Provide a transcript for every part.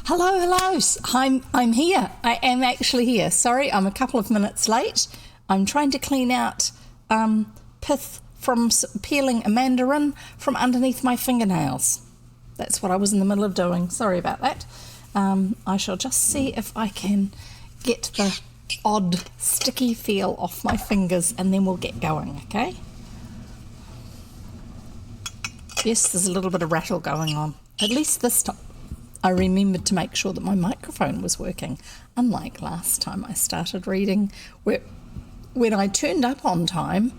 Hello. I'm here. I am actually here. Sorry, I'm a couple of minutes late. I'm trying to clean out pith from peeling a mandarin from underneath my fingernails. That's what I was in the middle of doing. Sorry about that. I shall just see if I can get the odd sticky feel off my fingers and then we'll get going, okay? Yes, there's a little bit of rattle going on. At least this time I remembered to make sure that my microphone was working, unlike last time I started reading when I turned up on time,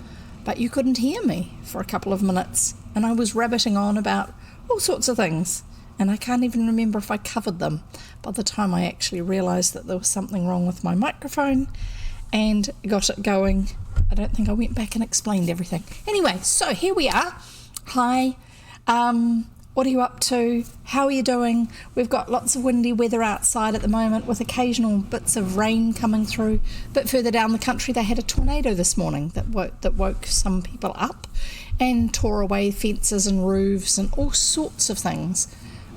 but you couldn't hear me for a couple of minutes and I was rabbiting on about all sorts of things and I can't even remember if I covered them by the time I actually realised that there was something wrong with my microphone and got it going. I don't think I went back and explained everything. Anyway, so here we are. Hi. What are you up to? How are you doing? We've got lots of windy weather outside at the moment with occasional bits of rain coming through. A bit further down the country they had a tornado this morning that woke some people up and tore away fences and roofs and all sorts of things,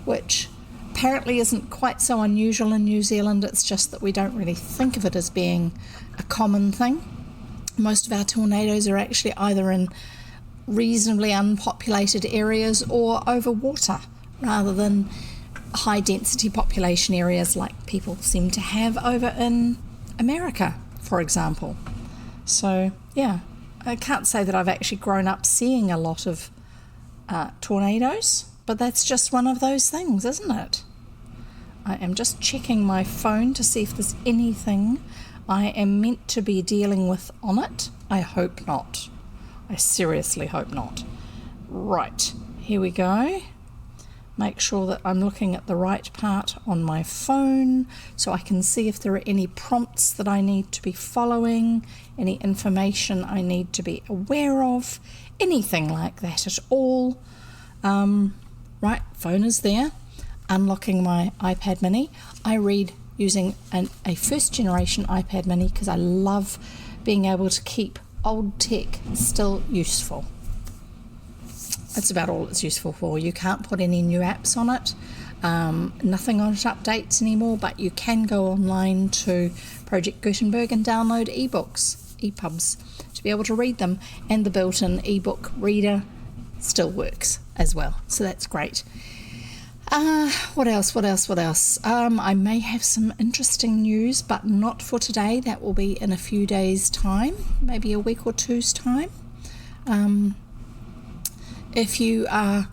which apparently isn't quite so unusual in New Zealand. It's just that we don't really think of it as being a common thing. Most of our tornadoes are actually either in reasonably unpopulated areas or over water rather than high density population areas like people seem to have over in America, for example. So yeah, I can't say that I've actually grown up seeing a lot of tornadoes, but that's just one of those things, isn't it? I am just checking my phone to see if there's anything I am meant to be dealing with on it. I hope not. I seriously hope not. Right, here we go. Make sure that I'm looking at the right part on my phone so I can see if there are any prompts that I need to be following, any information I need to be aware of, anything like that at all. Right, phone is there. Unlocking my iPad mini. I read using a first generation iPad mini because I love being able to keep old tech still useful. That's about all it's useful for. You can't put any new apps on it. Nothing on it updates anymore, but you can go online to Project Gutenberg and download EPUBs to be able to read them, and the built-in ebook reader still works as well, so that's great. What else? I may have some interesting news, but not for today. That will be in a few days' time, maybe a week or two's time. If you are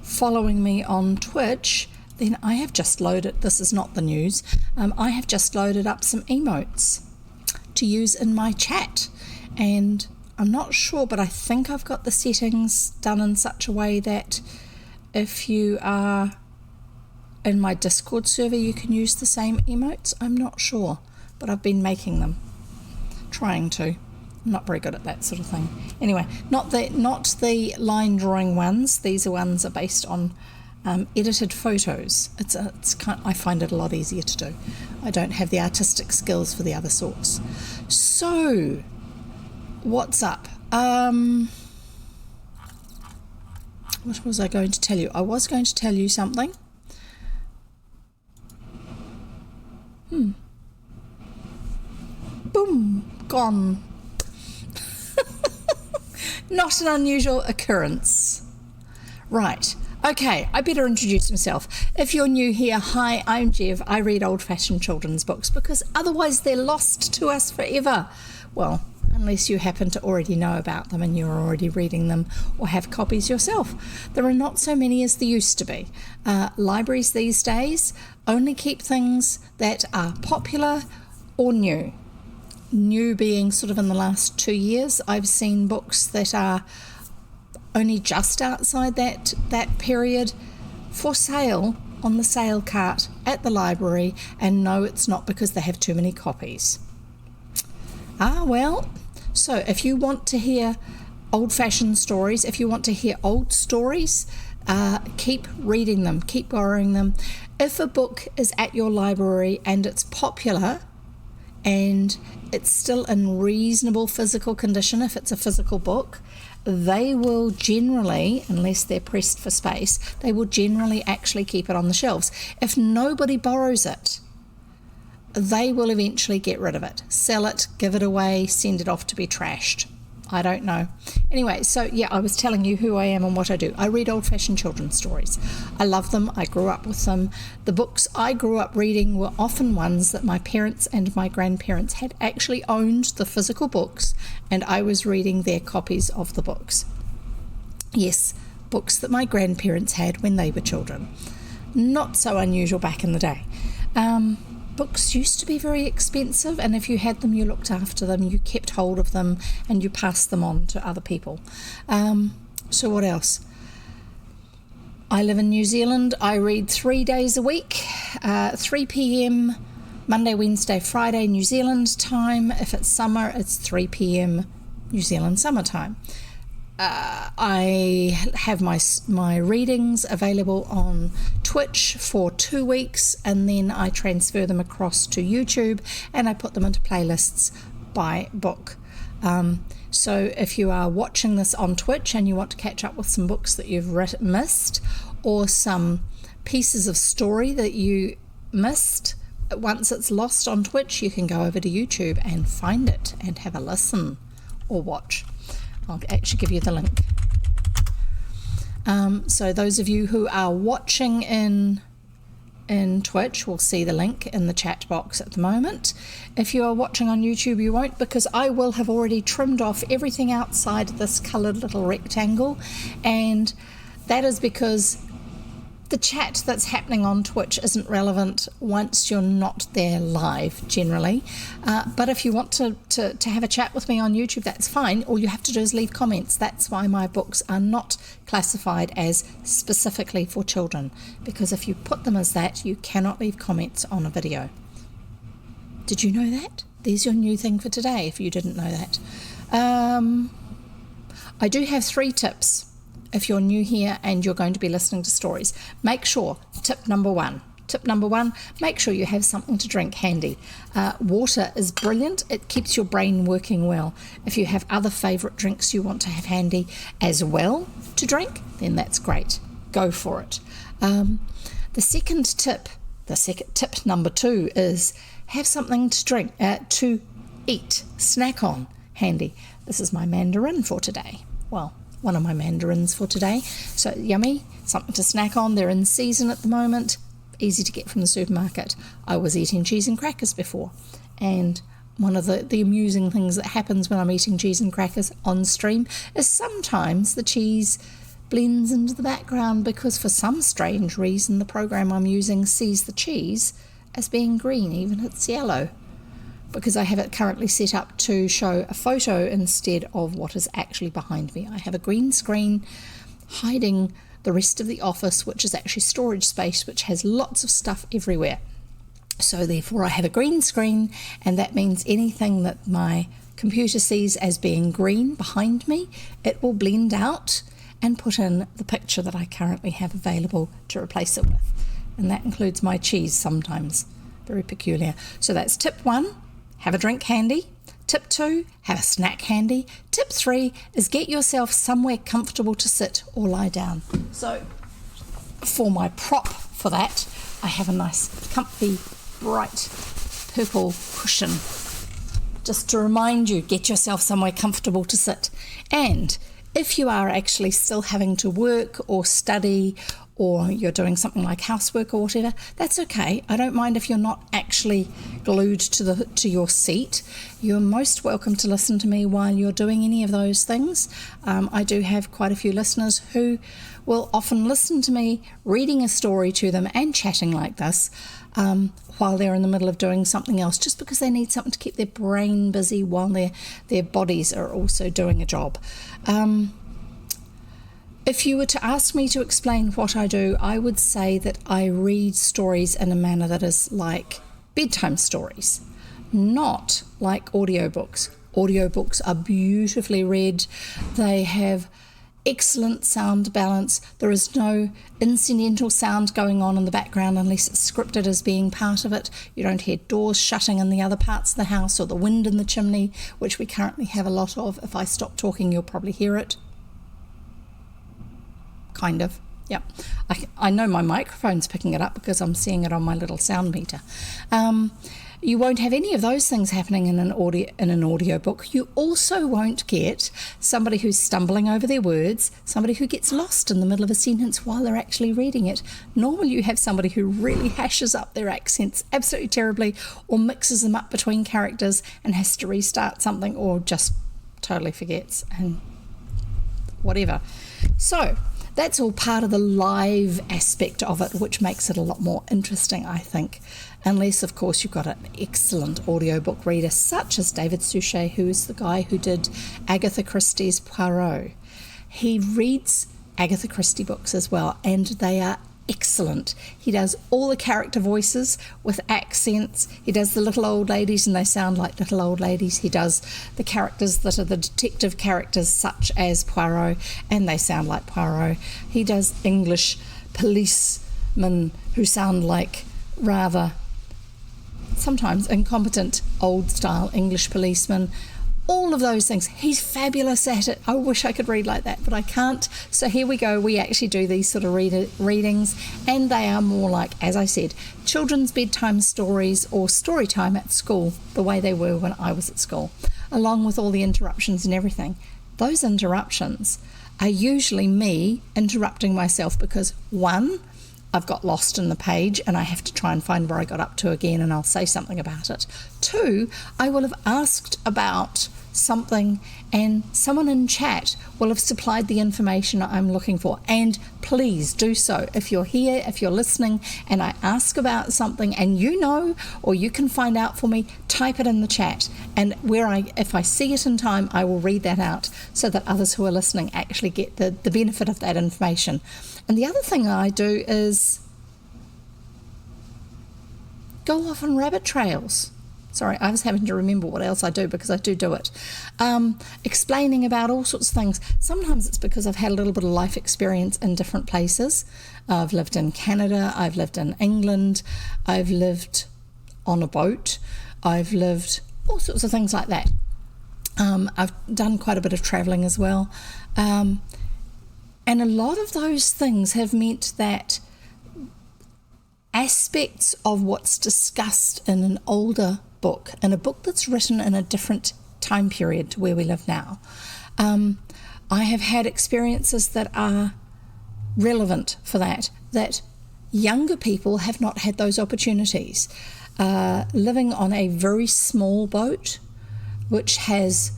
following me on Twitch, then I have just loaded, this is not the news, I have just loaded up some emotes to use in my chat. And I'm not sure, but I think I've got the settings done in such a way that if you are in my Discord server, you can use the same emotes. I'm not sure, but I've been making them, trying to. I'm not very good at that sort of thing. Anyway, not the line drawing ones. These ones are based on edited photos. I find it a lot easier to do. I don't have the artistic skills for the other sorts. So, what's up? What was I going to tell you? I was going to tell you something. Boom, gone. Not an unusual occurrence. Right, okay, I better introduce myself. If you're new here, hi, I'm Jev. I read old-fashioned children's books because otherwise they're lost to us forever. Well, unless you happen to already know about them and you're already reading them or have copies yourself. There are not so many as there used to be. Libraries these days only keep things that are popular or new. New being sort of in the last 2 years. I've seen books that are only just outside that period for sale on the sale cart at the library, and no, it's not because they have too many copies. Well, so if you want to hear old-fashioned stories, if you want to hear old stories, keep reading them, keep borrowing them. If a book is at your library and it's popular and it's still in reasonable physical condition, if it's a physical book, they will generally, unless they're pressed for space, they will generally actually keep it on the shelves. If nobody borrows it, they will eventually get rid of it, sell it, give it away, send it off to be trashed. I don't know. Anyway, so yeah, I was telling you who I am and what I do. I read old-fashioned children's stories. I love them. I grew up with them. The books I grew up reading were often ones that my parents and my grandparents had actually owned the physical books, and I was reading their copies of the books. Yes, books that my grandparents had when they were children. Not so unusual back in the day. Books used to be very expensive, and if you had them, you looked after them, you kept hold of them, and you passed them on to other people. So what else? I live in New Zealand. I read 3 days a week, 3 p.m, Monday, Wednesday, Friday, New Zealand time. If it's summer, it's 3 p.m, New Zealand summertime. I have my readings available on Twitch for 2 weeks, and then I transfer them across to YouTube and I put them into playlists by book. So if you are watching this on Twitch and you want to catch up with some books that you've missed, or some pieces of story that you missed, once it's lost on Twitch, you can go over to YouTube and find it and have a listen or watch. I'll actually give you the link. So those of you who are watching in Twitch will see the link in the chat box at the moment. If you are watching on YouTube, you won't, because I will have already trimmed off everything outside this coloured little rectangle, and that is because the chat that's happening on Twitch isn't relevant once you're not there live, generally. But if you want to have a chat with me on YouTube, that's fine. All you have to do is leave comments. That's why my books are not classified as specifically for children, because if you put them as that, you cannot leave comments on a video. Did you know that? There's your new thing for today, if you didn't know that. I do have 3 tips. If you're new here and you're going to be listening to stories, make sure, tip number one, make sure you have something to drink handy. Water is brilliant. It keeps your brain working well. If you have other favourite drinks you want to have handy as well to drink, then that's great. Go for it. The second tip number 2 is have something to drink, to eat, snack on handy. This is my mandarin for today. Well, one of my mandarins for today. So yummy, something to snack on. They're in season at the moment, easy to get from the supermarket. I was eating cheese and crackers before, and one of the amusing things that happens when I'm eating cheese and crackers on stream is sometimes the cheese blends into the background, because for some strange reason the program I'm using sees the cheese as being green even if it's yellow, because I have it currently set up to show a photo instead of what is actually behind me. I have a green screen hiding the rest of the office, which is actually storage space, which has lots of stuff everywhere. So therefore I have a green screen, and that means anything that my computer sees as being green behind me, it will blend out and put in the picture that I currently have available to replace it with. And that includes my cheese sometimes. Very peculiar. So that's tip 1. Have a drink handy. Tip 2, have a snack handy. Tip 3 is get yourself somewhere comfortable to sit or lie down. So for my prop for that, I have a nice comfy bright purple cushion. Just to remind you, get yourself somewhere comfortable to sit. And if you are actually still having to work or study, or you're doing something like housework or whatever, that's okay. I don't mind if you're not actually glued to your seat. You're most welcome to listen to me while you're doing any of those things. I do have quite a few listeners who will often listen to me reading a story to them and chatting like this while they're in the middle of doing something else, just because they need something to keep their brain busy while their bodies are also doing a job. If you were to ask me to explain what I do, I would say that I read stories in a manner that is like bedtime stories, not like audiobooks. Audiobooks are beautifully read. They have excellent sound balance. There is no incidental sound going on in the background unless it's scripted as being part of it. You don't hear doors shutting in the other parts of the house or the wind in the chimney, which we currently have a lot of. If I stop talking, you'll probably hear it. kind of. Yep. I know my microphone's picking it up because I'm seeing it on my little sound meter. You won't have any of those things happening in an audio book. You also won't get somebody who's stumbling over their words, somebody who gets lost in the middle of a sentence while they're actually reading it. Normally you have somebody who really hashes up their accents absolutely terribly, or mixes them up between characters and has to restart something, or just totally forgets and whatever. So that's all part of the live aspect of it, which makes it a lot more interesting, I think. Unless, of course, you've got an excellent audiobook reader, such as David Suchet, who is the guy who did Agatha Christie's Poirot. He reads Agatha Christie books as well, and they are excellent. He does all the character voices with accents. He does the little old ladies, and they sound like little old ladies. He does the characters that are the detective characters, such as Poirot, and they sound like Poirot. He does English policemen who sound like rather sometimes incompetent old-style English policemen. All of those things. He's fabulous at it. I wish I could read like that, but I can't. So here we go. We actually do these sort of readings, and they are more like, as I said, children's bedtime stories or story time at school, the way they were when I was at school, along with all the interruptions and everything. Those interruptions are usually me interrupting myself because, one, I've got lost in the page and I have to try and find where I got up to again, and I'll say something about it. Two, I will have asked about something and someone in chat will have supplied the information I'm looking for. And please do so. If you're here, if you're listening and I ask about something and you know, or you can find out for me, type it in the chat. And if I see it in time, I will read that out so that others who are listening actually get the benefit of that information. And the other thing I do is go off on rabbit trails. Sorry, I was having to remember what else I do because I do it. Explaining about all sorts of things. Sometimes it's because I've had a little bit of life experience in different places. I've lived in Canada, I've lived in England, I've lived on a boat, I've lived all sorts of things like that. I've done quite a bit of travelling as well. And a lot of those things have meant that aspects of what's discussed in an older book, in a book that's written in a different time period to where we live now, I have had experiences that are relevant for that younger people have not had those opportunities. Living on a very small boat, which has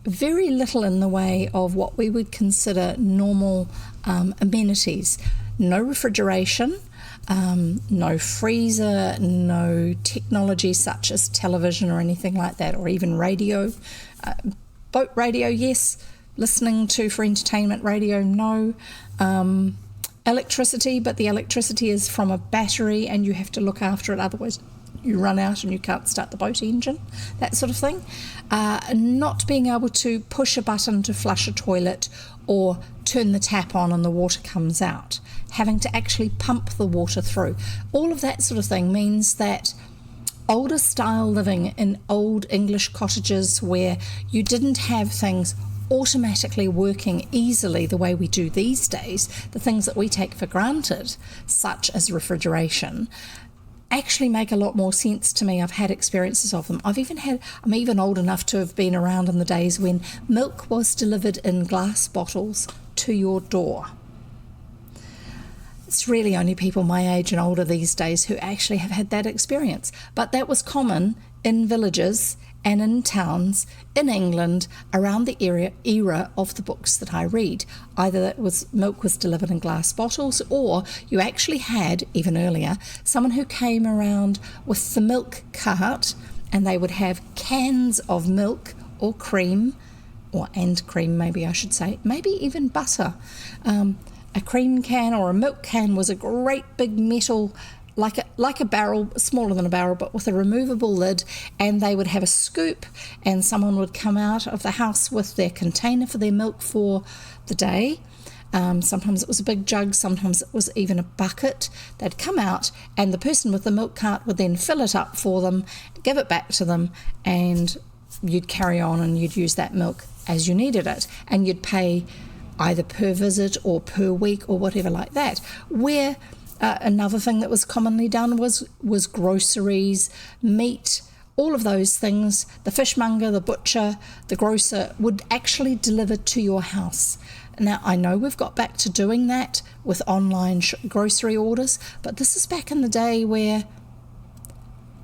very little in the way of what we would consider normal amenities. No refrigeration, no freezer, no technology such as television or anything like that, or even radio. Boat radio, yes. Listening to for entertainment radio, no. Electricity, but the electricity is from a battery and you have to look after it, otherwise you run out and you can't start the boat engine, that sort of thing. Not being able to push a button to flush a toilet or turn the tap on and the water comes out. Having to actually pump the water through. All of that sort of thing means that older style living in old English cottages where you didn't have things automatically working easily the way we do these days, the things that we take for granted, such as refrigeration, actually make a lot more sense to me. I've had experiences of them. I'm even old enough to have been around in the days when milk was delivered in glass bottles to your door. It's really only people my age and older these days who actually have had that experience. But that was common in villages and in towns in England around the era of the books that I read. Either milk was delivered in glass bottles, or you actually had, even earlier, someone who came around with the milk cart, and they would have cans of milk or cream, and cream maybe I should say, maybe even butter. A cream can or a milk can was a great big metal, like a barrel, smaller than a barrel, but with a removable lid, and they would have a scoop, and someone would come out of the house with their container for their milk for the day. Sometimes it was a big jug, sometimes it was even a bucket. They'd come out, and the person with the milk cart would then fill it up for them, give it back to them, and you'd carry on and you'd use that milk as you needed it, and you'd pay either per visit or per week or whatever like that, where another thing that was commonly done was groceries, meat, all of those things. The fishmonger, the butcher, the grocer would actually deliver to your house. Now, I know we've got back to doing that with online grocery orders, but this is back in the day where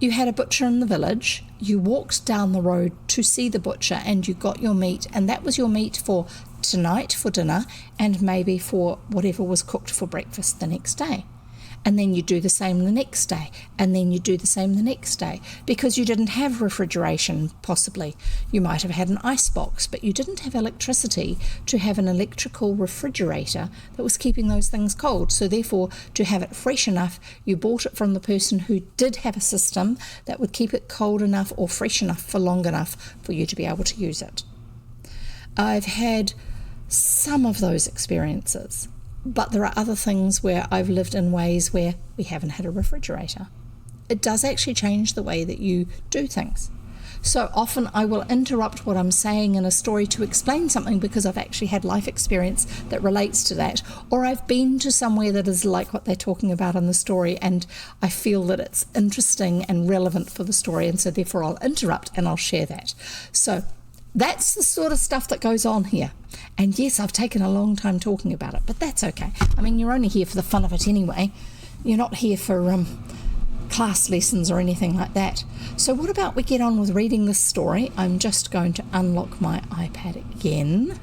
you had a butcher in the village, you walked down the road to see the butcher and you got your meat, and that was your meat for tonight for dinner and maybe for whatever was cooked for breakfast the next day. And then you do the same the next day, and then you do the same the next day, because you didn't have refrigeration, possibly. You might have had an ice box, but you didn't have electricity to have an electrical refrigerator that was keeping those things cold. So therefore, to have it fresh enough, you bought it from the person who did have a system that would keep it cold enough or fresh enough for long enough for you to be able to use it. I've had some of those experiences. But there are other things where I've lived in ways where we haven't had a refrigerator. It does actually change the way that you do things. So often I will interrupt what I'm saying in a story to explain something because I've actually had life experience that relates to that, or I've been to somewhere that is like what they're talking about in the story and I feel that it's interesting and relevant for the story, and so therefore I'll interrupt and I'll share that. So that's the sort of stuff that goes on here. And yes, I've taken a long time talking about it, but that's okay. I mean, you're only here for the fun of it anyway. You're not here for class lessons or anything like that. So what about we get on with reading this story? I'm just going to unlock my iPad again.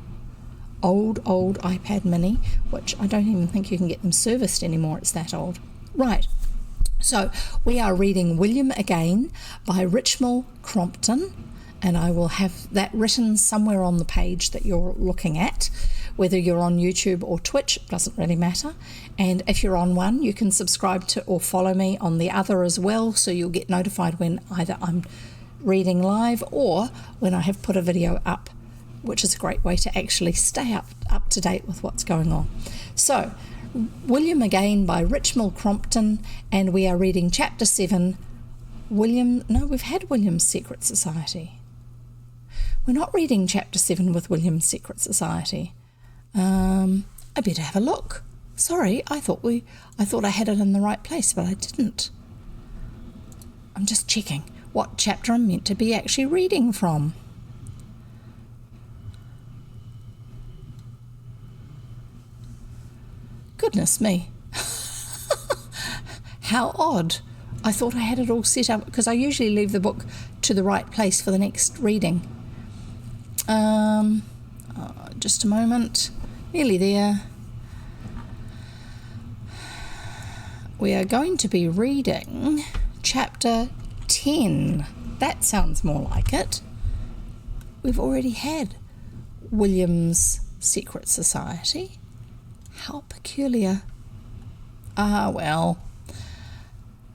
Old iPad mini, which I don't even think you can get them serviced anymore. It's that old. Right. So we are reading William Again by Richmal, Crompton. And I will have that written somewhere on the page that you're looking at, whether you're on YouTube or Twitch, it doesn't really matter. And if you're on one, you can subscribe to or follow me on the other as well, so you'll get notified when either I'm reading live or when I have put a video up, which is a great way to actually stay up to date with what's going on. So, William Again by Richmal Crompton, and we are reading Chapter 7, we've had William's Secret Society. We're not reading Chapter 7 with William's Secret Society. I better have a look. Sorry, I thought I had it in the right place, but I didn't. I'm just checking what chapter I'm meant to be actually reading from. Goodness me. How odd. I thought I had it all set up, because I usually leave the book to the right place for the next reading. Just a moment. Nearly there. We are going to be reading Chapter 10. That sounds more like it. We've already had William's Secret Society. How peculiar. Ah, well.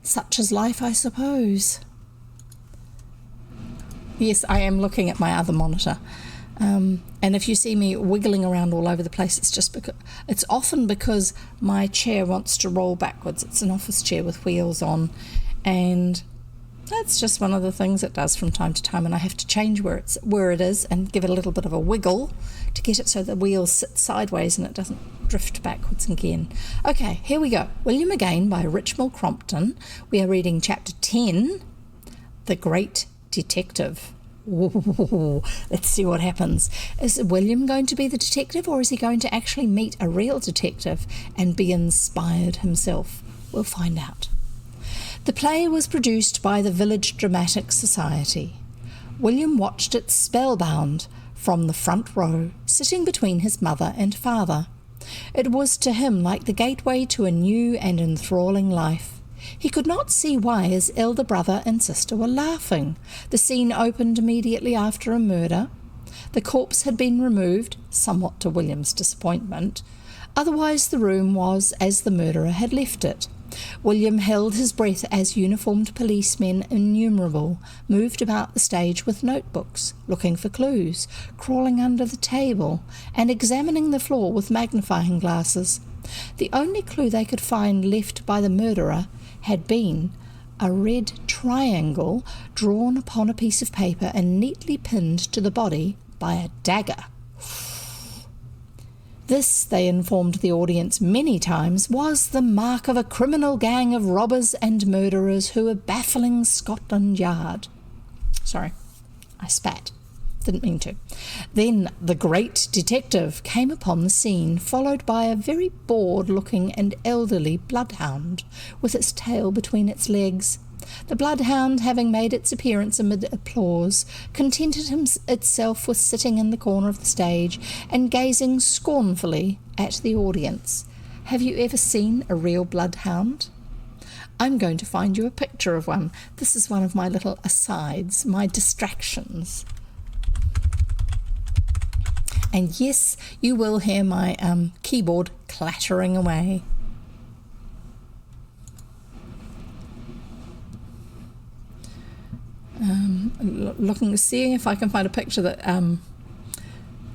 Such is life, I suppose. Yes, I am looking at my other monitor. And if you see me wiggling around all over the place, it's often because my chair wants to roll backwards. It's an office chair with wheels on, and that's just one of the things it does from time to time, and I have to change where it is and give it a little bit of a wiggle to get it so the wheels sit sideways and it doesn't drift backwards again. Okay, here we go. William Again by Richmal Crompton. We are reading Chapter 10, The Great Detective. Ooh, let's see what happens. Is William going to be the detective, or is he going to actually meet a real detective and be inspired himself? We'll find out. The play was produced by the Village Dramatic Society. William watched it spellbound from the front row, sitting between his mother and father. It was to him like the gateway to a new and enthralling life. He could not see why his elder brother and sister were laughing. The scene opened immediately after a murder. The corpse had been removed, somewhat to William's disappointment. Otherwise the room was as the murderer had left it. William held his breath as uniformed policemen innumerable moved about the stage with notebooks, looking for clues, crawling under the table, and examining the floor with magnifying glasses. The only clue they could find left by the murderer had been a red triangle drawn upon a piece of paper and neatly pinned to the body by a dagger. This, they informed the audience many times, was the mark of a criminal gang of robbers and murderers who were baffling Scotland Yard. Sorry, I spat. Didn't mean to. Then the great detective came upon the scene, followed by a very bored-looking and elderly bloodhound, with its tail between its legs. The bloodhound, having made its appearance amid applause, contented itself with sitting in the corner of the stage and gazing scornfully at the audience. Have you ever seen a real bloodhound? I'm going to find you a picture of one. This is one of my little asides, my distractions. And yes, you will hear my keyboard clattering away. Seeing if I can find a picture that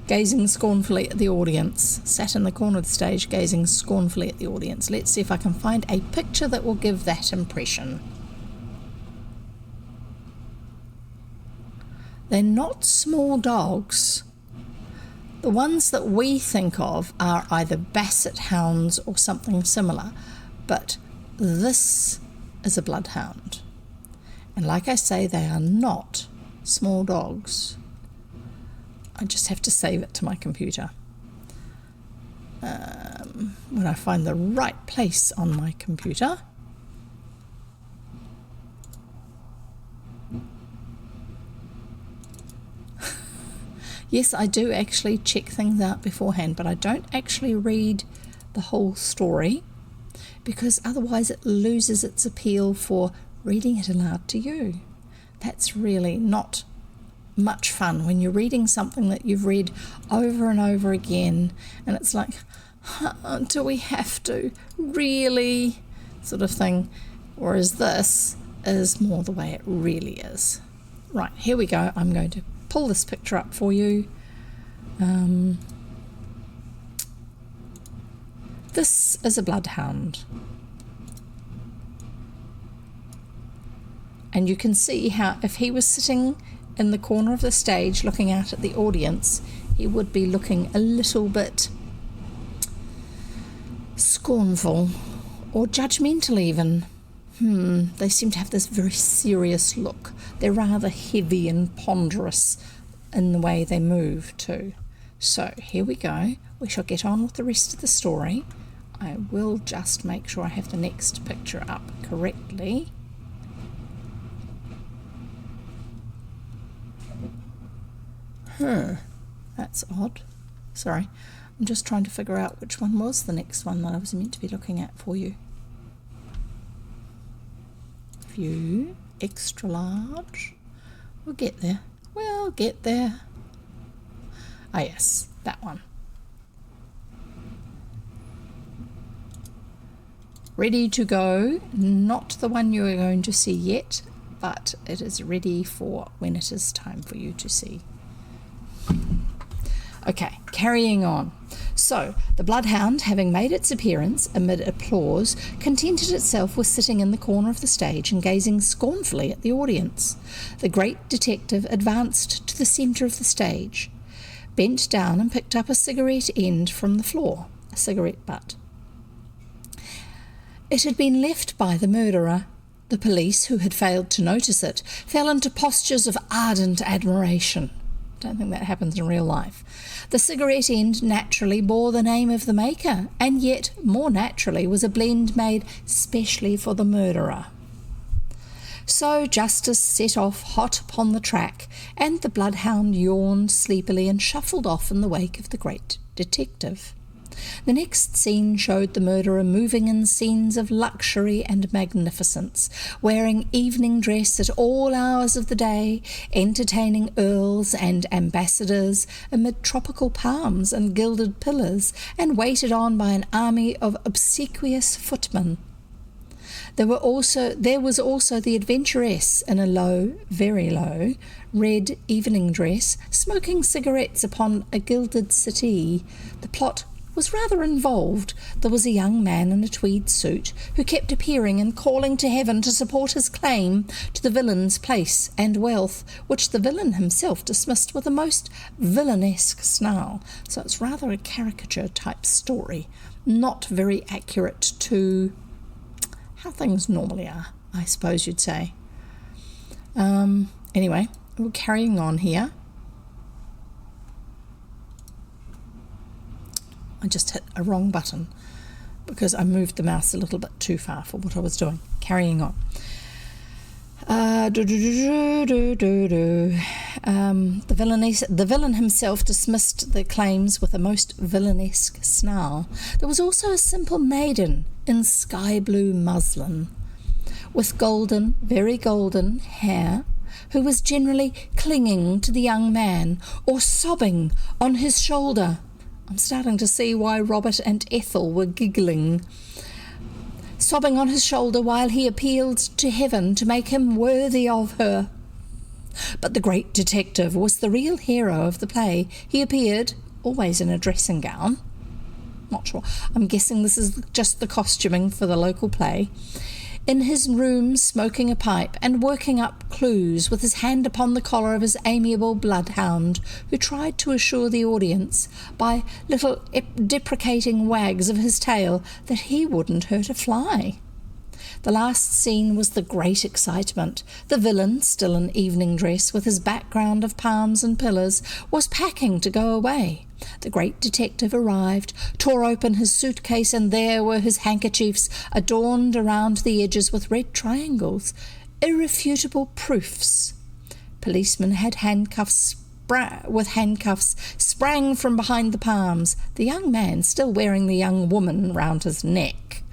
gazing scornfully at the audience, sat in the corner of the stage gazing scornfully at the audience. Let's see if I can find a picture that will give that impression. They're not small dogs. The ones that we think of are either basset hounds or something similar, but this is a bloodhound. And like I say, they are not small dogs. I just have to save it to my computer. When I find the right place on my computer. Yes, I do actually check things out beforehand, but I don't actually read the whole story because otherwise it loses its appeal for reading it aloud to you. That's really not much fun when you're reading something that you've read over and over again and it's like, do we have to? Really? Sort of thing. Whereas this is more the way it really is. Right, here we go. I'm going to pull this picture up for you. This is a bloodhound. And you can see how if he was sitting in the corner of the stage looking out at the audience, he would be looking a little bit scornful or judgmental even. They seem to have this very serious look. They're rather heavy and ponderous in the way they move too. So here we go. We shall get on with the rest of the story. I will just make sure I have the next picture up correctly. That's odd. Sorry. I'm just trying to figure out which one was the next one that I was meant to be looking at for you. View, extra large. We'll get there. We'll get there. Ah, yes, that one. Ready to go. Not the one you are going to see yet, but it is ready for when it is time for you to see. Okay, carrying on. So, the bloodhound, having made its appearance amid applause, contented itself with sitting in the corner of the stage and gazing scornfully at the audience. The great detective advanced to the centre of the stage, bent down and picked up a cigarette end from the floor, a cigarette butt. It had been left by the murderer. The police, who had failed to notice it, fell into postures of ardent admiration. Don't think that happens in real life. The cigarette end naturally bore the name of the maker, and yet, more naturally, was a blend made specially for the murderer. So justice set off hot upon the track, and the bloodhound yawned sleepily and shuffled off in the wake of the great detective. The next scene showed the murderer moving in scenes of luxury and magnificence, wearing evening dress at all hours of the day, entertaining earls and ambassadors amid tropical palms and gilded pillars, and waited on by an army of obsequious footmen. There was also the adventuress in a low, very low, red evening dress, smoking cigarettes upon a gilded settee. The plot was rather involved. There was a young man in a tweed suit who kept appearing and calling to heaven to support his claim to the villain's place and wealth, which the villain himself dismissed with a most villainesque snarl. So it's rather a caricature-type story, not very accurate to how things normally are, I suppose you'd say. Anyway, we're carrying on here. I just hit a wrong button because I moved the mouse a little bit too far for what I was doing. Carrying on. The villain himself dismissed the claims with a most villainesque snarl. There was also a simple maiden in sky blue muslin, with golden, very golden hair, who was generally clinging to the young man or sobbing on his shoulder. I'm starting to see why Robert and Ethel were giggling. Sobbing on his shoulder while he appealed to heaven to make him worthy of her. But the great detective was the real hero of the play. He appeared, always in a dressing gown. Not sure. I'm guessing this is just the costuming for the local play. In his room, smoking a pipe and working up clues with his hand upon the collar of his amiable bloodhound, who tried to assure the audience by little deprecating wags of his tail that he wouldn't hurt a fly. The last scene was the great excitement. The villain, still in evening dress with his background of palms and pillars, was packing to go away. The great detective arrived, tore open his suitcase, and there were his handkerchiefs adorned around the edges with red triangles, irrefutable proofs. Policemen had handcuffs sprang from behind the palms. The young man, still wearing the young woman round his neck,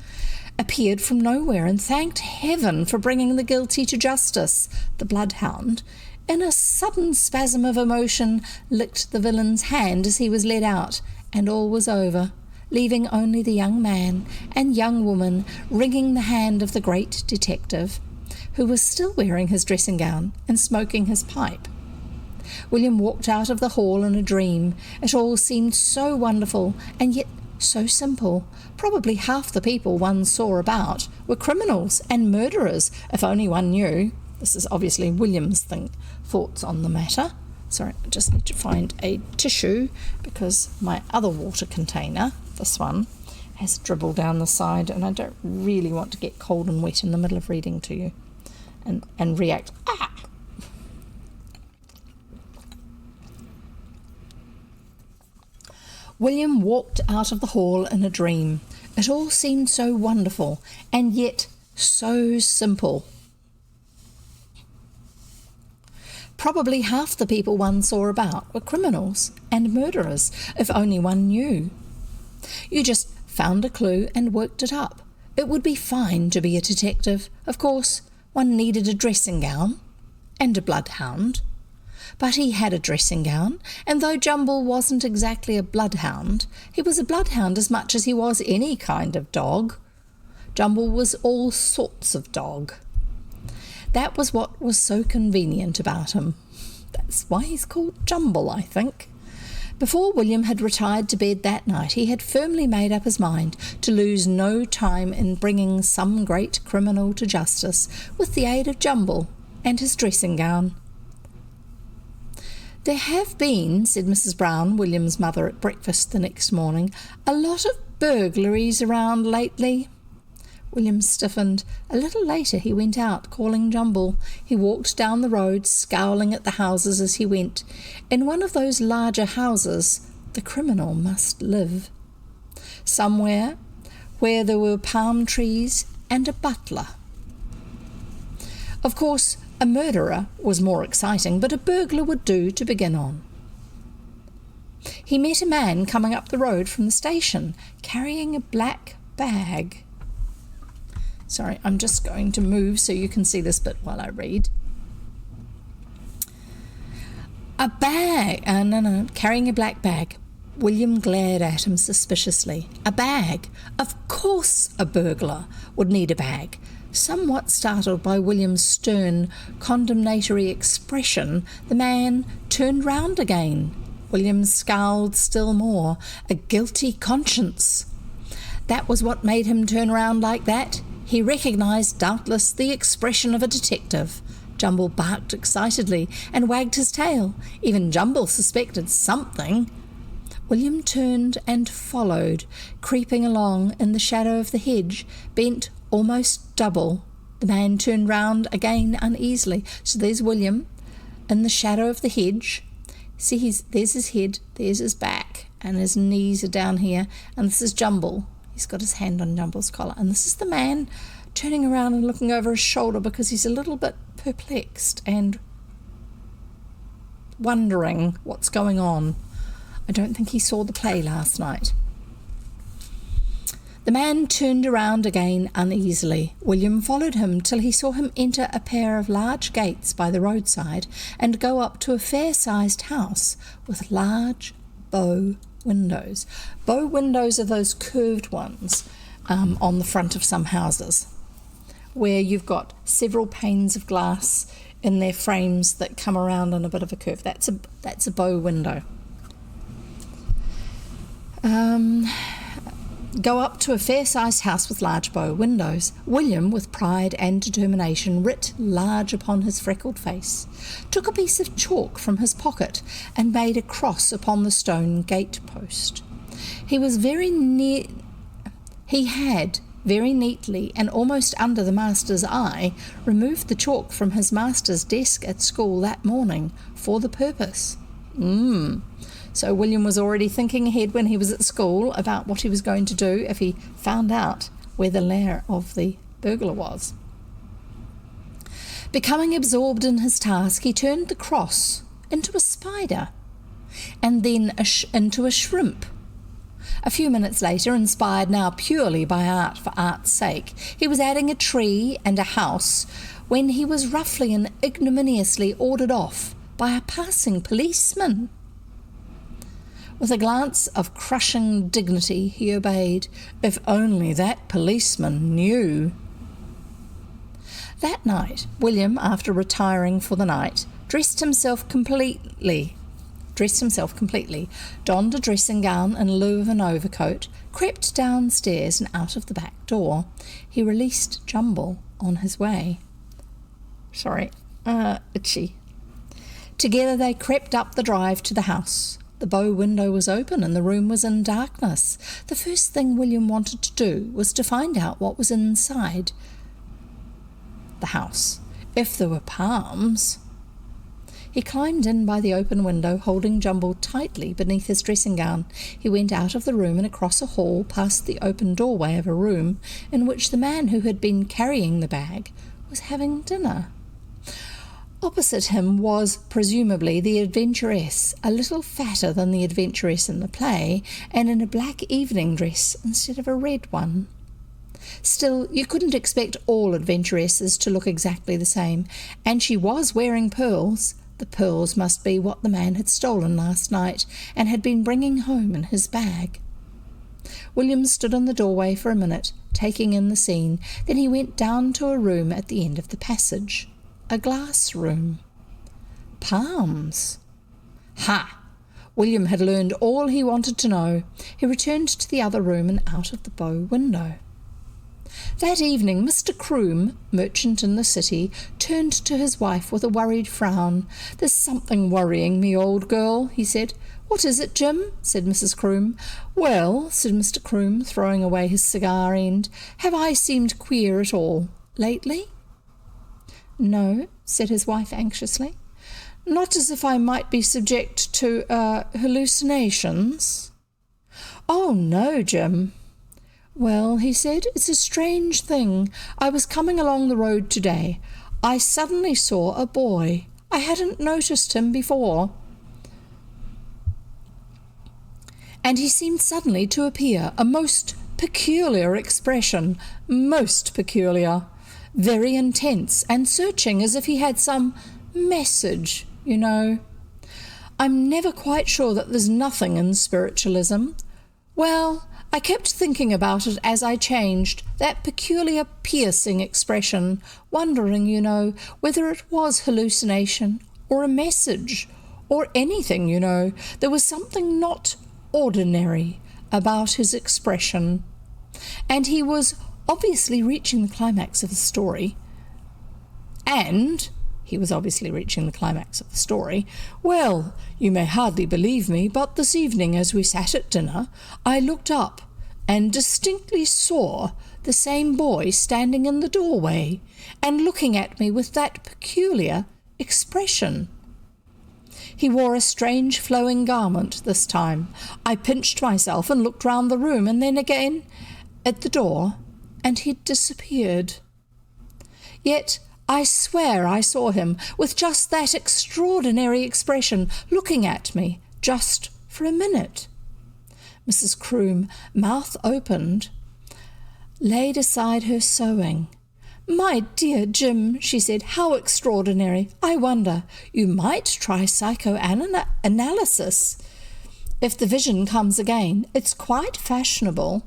appeared from nowhere and thanked heaven for bringing the guilty to justice. The bloodhound, in a sudden spasm of emotion, licked the villain's hand as he was led out, and all was over, leaving only the young man and young woman wringing the hand of the great detective, who was still wearing his dressing gown and smoking his pipe. William walked out of the hall in a dream. It all seemed so wonderful, and yet so simple. Probably half the people one saw about were criminals and murderers, if only one knew. This is obviously William's thoughts on the matter. Sorry, I just need to find a tissue because my other water container, this one, has dribbled down the side, and I don't really want to get cold and wet in the middle of reading to you and react. William walked out of the hall in a dream. It all seemed so wonderful, and yet so simple. Probably half the people one saw about were criminals and murderers, if only one knew. You just found a clue and worked it up. It would be fine to be a detective. Of course, one needed a dressing gown and a bloodhound. But he had a dressing gown, and though Jumble wasn't exactly a bloodhound, he was a bloodhound as much as he was any kind of dog. Jumble was all sorts of dog. That was what was so convenient about him. That's why he's called Jumble, I think. Before William had retired to bed that night, he had firmly made up his mind to lose no time in bringing some great criminal to justice with the aid of Jumble and his dressing gown. "There have been," said Mrs. Brown, William's mother, at breakfast the next morning, "a lot of burglaries around lately." William stiffened. A little later he went out, calling Jumble. He walked down the road, scowling at the houses as he went. In one of those larger houses the criminal must live. Somewhere where there were palm trees and a butler. Of course, a murderer was more exciting, but a burglar would do to begin on. He met a man coming up the road from the station, carrying a black bag. Sorry, I'm just going to move so you can see this bit while I read. A bag! Carrying a black bag. William glared at him suspiciously. A bag? Of course a burglar would need a bag. Somewhat startled by William's stern, condemnatory expression, the man turned round again William scowled still more. A guilty conscience. That was what made him turn around like that. He recognised, doubtless, the expression of a detective. Jumble barked excitedly and wagged his tail. Even Jumble suspected something. William turned and followed, creeping along in the shadow of the hedge, bent almost double. The man turned round again uneasily. So there's William in the shadow of the hedge. See, there's his head, there's his back, and his knees are down here, and this is Jumble. He's got his hand on Jumble's collar, and this is the man turning around and looking over his shoulder because he's a little bit perplexed and wondering what's going on. I don't think he saw the play last night. The man turned around again uneasily. William followed him till he saw him enter a pair of large gates by the roadside and go up to a fair-sized house with large bow windows. Bow windows are those curved ones on the front of some houses where you've got several panes of glass in their frames that come around on a bit of a curve. That's a bow window. Go up to a fair-sized house with large bow windows. William, with pride and determination writ large upon his freckled face, took a piece of chalk from his pocket and made a cross upon the stone gate-post. He had very neatly and almost under the master's eye removed the chalk from his master's desk at school that morning for the purpose. So William was already thinking ahead when he was at school about what he was going to do if he found out where the lair of the burglar was. Becoming absorbed in his task, he turned the cross into a spider and then into a shrimp. A few minutes later, inspired now purely by art for art's sake, he was adding a tree and a house when he was roughly and ignominiously ordered off by a passing policeman. With a glance of crushing dignity, he obeyed. If only that policeman knew. That night, William, after retiring for the night, dressed himself completely, donned a dressing gown in lieu of an overcoat, crept downstairs and out of the back door. He released Jumble on his way. Itchy. Together they crept up the drive to the house. The bow window was open and the room was in darkness. The first thing William wanted to do was to find out what was inside the house. If there were palms. He climbed in by the open window, holding Jumble tightly beneath his dressing gown. He went out of the room and across a hall, past the open doorway of a room in which the man who had been carrying the bag was having dinner. Opposite him was, presumably, the adventuress, a little fatter than the adventuress in the play, and in a black evening dress instead of a red one. Still, you couldn't expect all adventuresses to look exactly the same, and she was wearing pearls. The pearls must be what the man had stolen last night and had been bringing home in his bag. William stood in the doorway for a minute, taking in the scene. Then he went down to a room at the end of the passage. A glass room. Palms. Ha! William had learned all he wanted to know. He returned to the other room and out of the bow window. That evening Mr. Croom, merchant in the city, turned to his wife with a worried frown. "There's something worrying me, old girl," he said. "What is it, Jim?" said Mrs. Croom. "Well," said Mr. Croom, throwing away his cigar end, "have I seemed queer at all lately?" "No," said his wife anxiously. "Not as if I might be subject to hallucinations?" "Oh, no, Jim." "Well," he said, "it's a strange thing. I was coming along the road today. I suddenly saw a boy. I hadn't noticed him before. And he seemed suddenly to appear, a most peculiar expression, most peculiar. Very intense and searching, as if he had some message, you know. I'm never quite sure that there's nothing in spiritualism. Well, I kept thinking about it as I changed, that peculiar piercing expression, wondering, you know, whether it was hallucination or a message or anything, you know. There was something not ordinary about his expression, and he was obviously reaching the climax of the story. Well, you may hardly believe me, but this evening as we sat at dinner, I looked up and distinctly saw the same boy standing in the doorway and looking at me with that peculiar expression. He wore a strange flowing garment this time. I pinched myself and looked round the room and then again at the door, and he'd disappeared. Yet I swear I saw him with just that extraordinary expression looking at me just for a minute. Mrs. Croom, mouth opened, laid aside her sewing. "My dear Jim," she said, "how extraordinary. I wonder, you might try psychoanalysis. If the vision comes again, it's quite fashionable."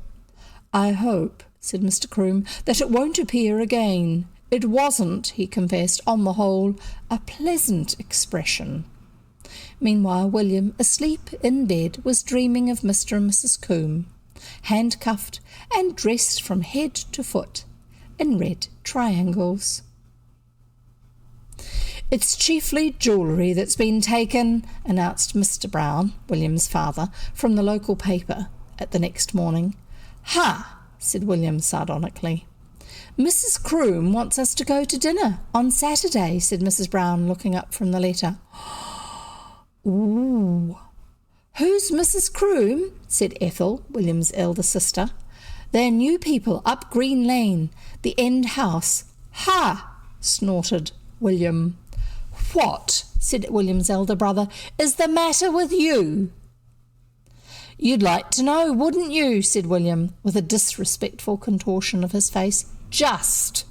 "I hope," said Mr. Croom, "that it won't appear again. It wasn't," he confessed, "on the whole, a pleasant expression." Meanwhile, William, asleep in bed, was dreaming of Mr. and Mrs. Croom, handcuffed and dressed from head to foot in red triangles. "It's chiefly jewellery that's been taken," announced Mr. Brown, William's father, from the local paper at the next morning. "Ha!" said William sardonically. "Mrs. Croom wants us to go to dinner on Saturday," said Mrs. Brown, looking up from the letter. "Ooh! Who's Mrs. Croom?" said Ethel, William's elder sister. "They're new people up Green Lane, the end house." "Ha!" snorted William. "What," said William's elder brother, "is the matter with you?" "You'd like to know, wouldn't you?" said William, with a disrespectful contortion of his face. "Just."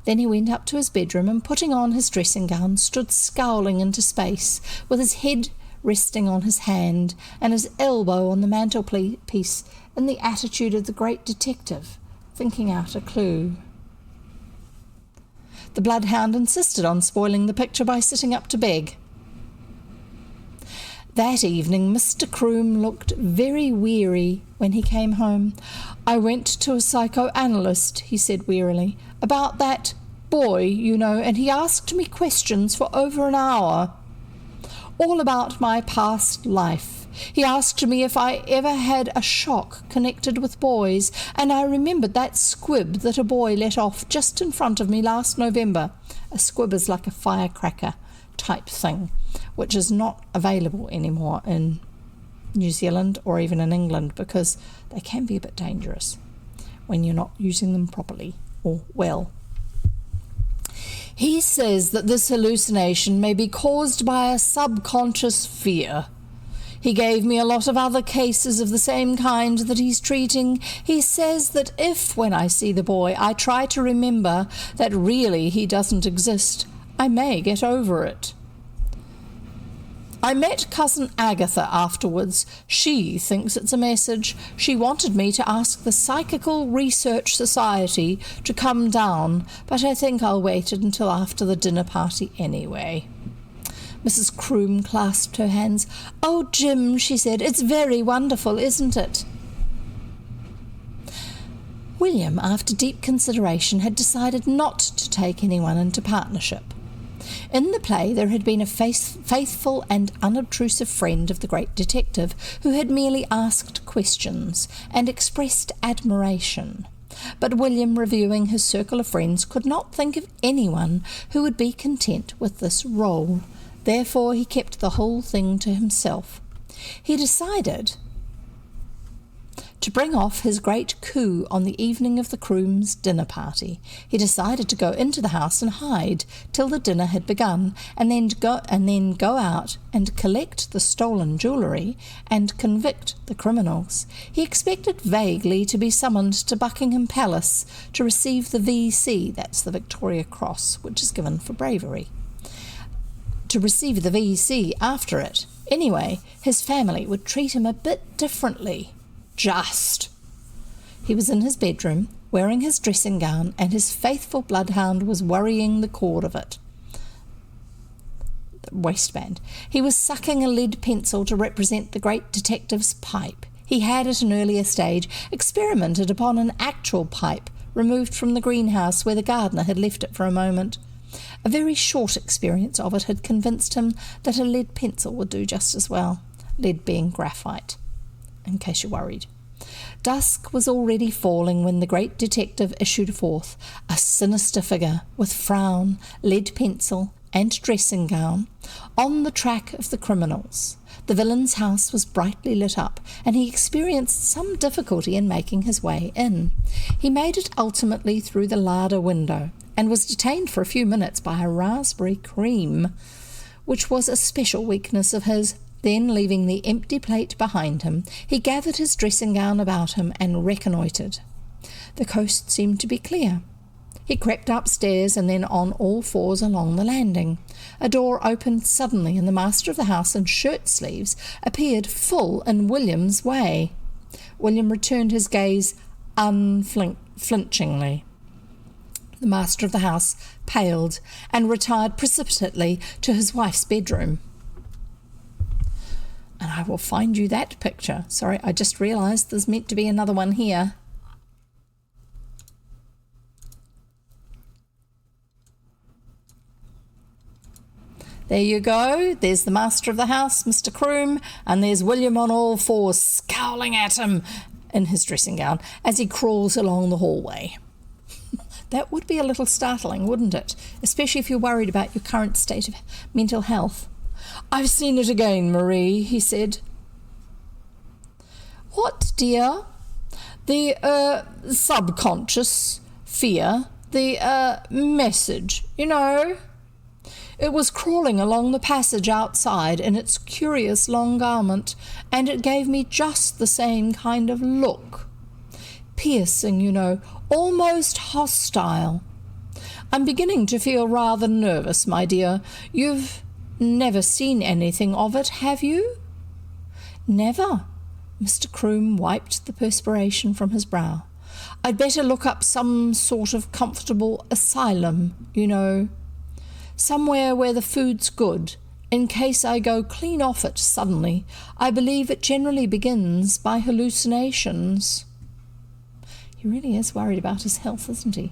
Then he went up to his bedroom and, putting on his dressing gown, stood scowling into space, with his head resting on his hand and his elbow on the mantelpiece in the attitude of the great detective, thinking out a clue. The bloodhound insisted on spoiling the picture by sitting up to beg. That evening Mr. Croom looked very weary when he came home. "I went to a psychoanalyst," he said wearily, "about that boy, you know, and he asked me questions for over an hour, all about my past life. He asked me if I ever had a shock connected with boys, and I remembered that squib that a boy let off just in front of me last November. A squib is like a firecracker type thing, which is not available anymore in New Zealand or even in England because they can be a bit dangerous when you're not using them properly or well. He says that this hallucination may be caused by a subconscious fear. He gave me a lot of other cases of the same kind that he's treating. He says that if, when I see the boy, I try to remember that really he doesn't exist, I may get over it. I met cousin Agatha afterwards. She thinks it's a message. She wanted me to ask the Psychical Research Society to come down, but I think I'll wait until after the dinner party anyway." Mrs. Croom clasped her hands. "Oh, Jim," she said, "it's very wonderful, isn't it?" William, after deep consideration, had decided not to take anyone into partnership. In the play there had been a faithful and unobtrusive friend of the great detective who had merely asked questions and expressed admiration. But William, reviewing his circle of friends, could not think of anyone who would be content with this role. Therefore he kept the whole thing to himself. He decided to bring off his great coup on the evening of the Crooms' dinner party. He decided to go into the house and hide till the dinner had begun, and then go out and collect the stolen jewellery and convict the criminals. He expected vaguely to be summoned to Buckingham Palace to receive the VC, that's the Victoria Cross, which is given for bravery, to receive the VC after it. Anyway, his family would treat him a bit differently. Just. He was in his bedroom, wearing his dressing gown, and his faithful bloodhound was worrying the cord of it. waistband. He was sucking a lead pencil to represent the great detective's pipe. He had, at an earlier stage, experimented upon an actual pipe removed from the greenhouse where the gardener had left it for a moment. A very short experience of it had convinced him that a lead pencil would do just as well, lead being graphite, in case you're worried. Dusk was already falling when the great detective issued forth, a sinister figure with frown, lead pencil, and dressing gown, on the track of the criminals. The villain's house was brightly lit up, and he experienced some difficulty in making his way in. He made it ultimately through the larder window, and was detained for a few minutes by a raspberry cream, which was a special weakness of his. Then, leaving the empty plate behind him, he gathered his dressing gown about him and reconnoitred. The coast seemed to be clear. He crept upstairs and then on all fours along the landing. A door opened suddenly, and the master of the house in shirt sleeves appeared full in William's way. William returned his gaze unflinchingly. The master of the house paled and retired precipitately to his wife's bedroom. And I will find you that picture. Sorry, I just realised there's meant to be another one here. There you go. There's the master of the house, Mr. Croom, and there's William on all fours, scowling at him in his dressing gown as he crawls along the hallway. That would be a little startling, wouldn't it? Especially if you're worried about your current state of mental health. "I've seen it again, Marie," he said. "What, dear?" "The, subconscious fear, the, message, you know. It was crawling along the passage outside in its curious long garment, and it gave me just the same kind of look. Piercing, you know, almost hostile. I'm beginning to feel rather nervous, my dear. You've never seen anything of it, have you?" "Never." Mr. Croom wiped the perspiration from his brow. "I'd better look up some sort of comfortable asylum, you know. Somewhere where the food's good, in case I go clean off it suddenly. I believe it generally begins by hallucinations." He really is worried about his health, isn't he?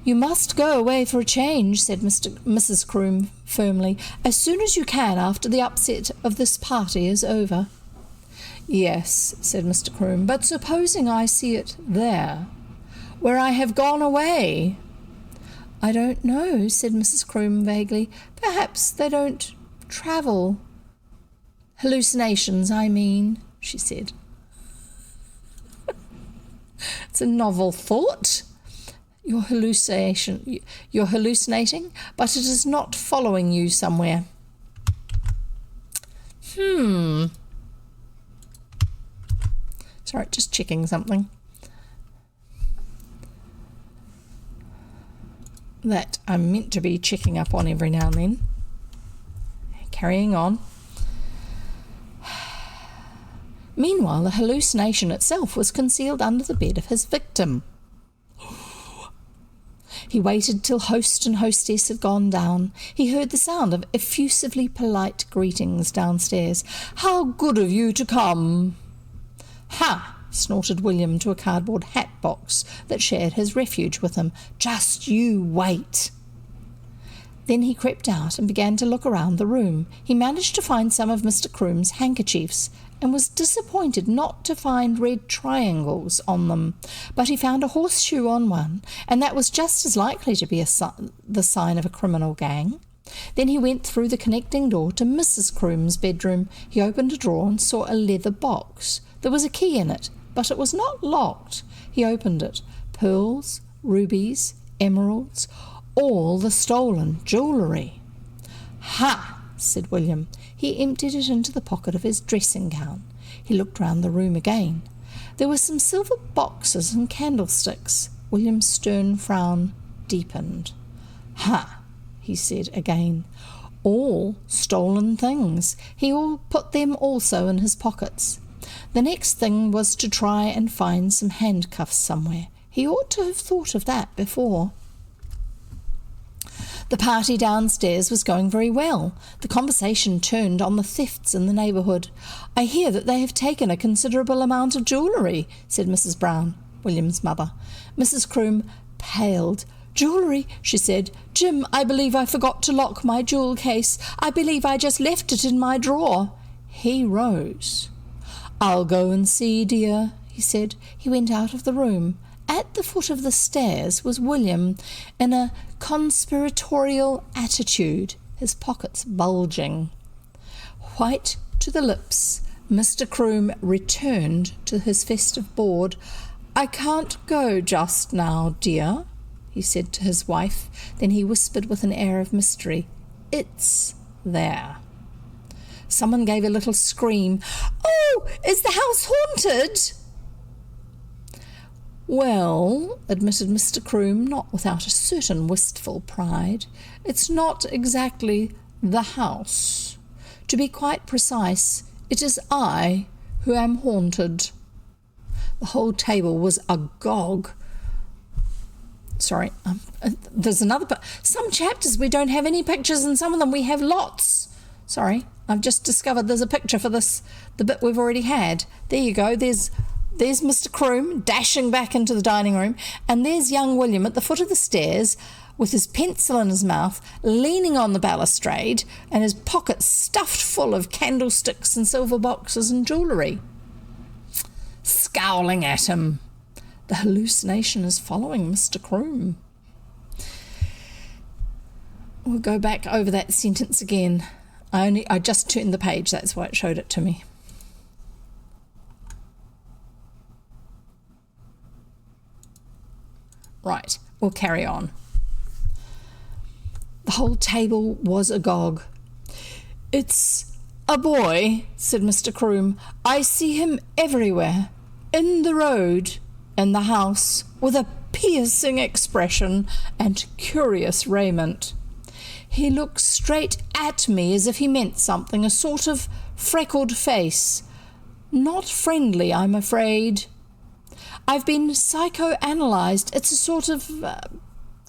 "You must go away for a change," said Mrs. Croom firmly, "as soon as you can after the upset of this party is over." "Yes," said Mr. Croom, "but supposing I see it there, where I have gone away?" "I don't know," said Mrs. Croom vaguely. "Perhaps they don't travel." "Hallucinations, I mean," she said. It's a novel thought. You're hallucinating, but it is not following you somewhere. Sorry, just checking something. That I'm meant to be checking up on every now and then. Carrying on. Meanwhile, the hallucination itself was concealed under the bed of his victim. He waited till host and hostess had gone down. He heard the sound of effusively polite greetings downstairs. "How good of you to come!" "Ha!" snorted William to a cardboard hat box that shared his refuge with him. "Just you wait." Then he crept out and began to look around the room. He managed to find some of Mr. Croom's handkerchiefs and was disappointed not to find red triangles on them, but he found a horseshoe on one, and that was just as likely to be the sign of a criminal gang. Then he went through the connecting door to Mrs. Croom's bedroom. He opened a drawer and saw a leather box. There was a key in it, but it was not locked. He opened it. Pearls, rubies, emeralds, all the stolen jewellery. "Ha!" said William. He emptied it into the pocket of his dressing gown. He looked round the room again. There were some silver boxes and candlesticks. William's stern frown deepened. "Ha!" he said again. "All stolen things." He put them also in his pockets. The next thing was to try and find some handcuffs somewhere. He ought to have thought of that before. The party downstairs was going very well. The conversation turned on the thefts in the neighbourhood. "I hear that they have taken a considerable amount of jewellery," said Mrs. Brown, William's mother. Mrs. Croom paled. "Jewellery," she said. "Jim, I believe I forgot to lock my jewel case. I believe I just left it in my drawer." He rose. "I'll go and see, dear," he said. He went out of the room. At the foot of the stairs was William, in a conspiratorial attitude, his pockets bulging. White to the lips, Mr. Croom returned to his festive board. "I can't go just now, dear," he said to his wife. Then he whispered with an air of mystery, "It's there." Someone gave a little scream. "Oh, is the house haunted?" "Well," admitted Mr. Croom, not without a certain wistful pride, "it's not exactly the house. To be quite precise, it is I who am haunted." The whole table was agog. Sorry, there's another... Some chapters we don't have any pictures, and some of them we have lots. Sorry, I've just discovered there's a picture for this, the bit we've already had. There you go, there's Mr. Croom dashing back into the dining room, and there's young William at the foot of the stairs with his pencil in his mouth, leaning on the balustrade, and his pockets stuffed full of candlesticks and silver boxes and jewellery. Scowling at him. The hallucination is following Mr. Croom. We'll go back over that sentence again. I just turned the page, that's why it showed it to me. Right, we'll carry on. The whole table was agog. "It's a boy," said Mr. Croom. "I see him everywhere, in the road, in the house, with a piercing expression and curious raiment. He looks straight at me as if he meant something, a sort of freckled face. Not friendly, I'm afraid. I've been psychoanalysed. It's a sort of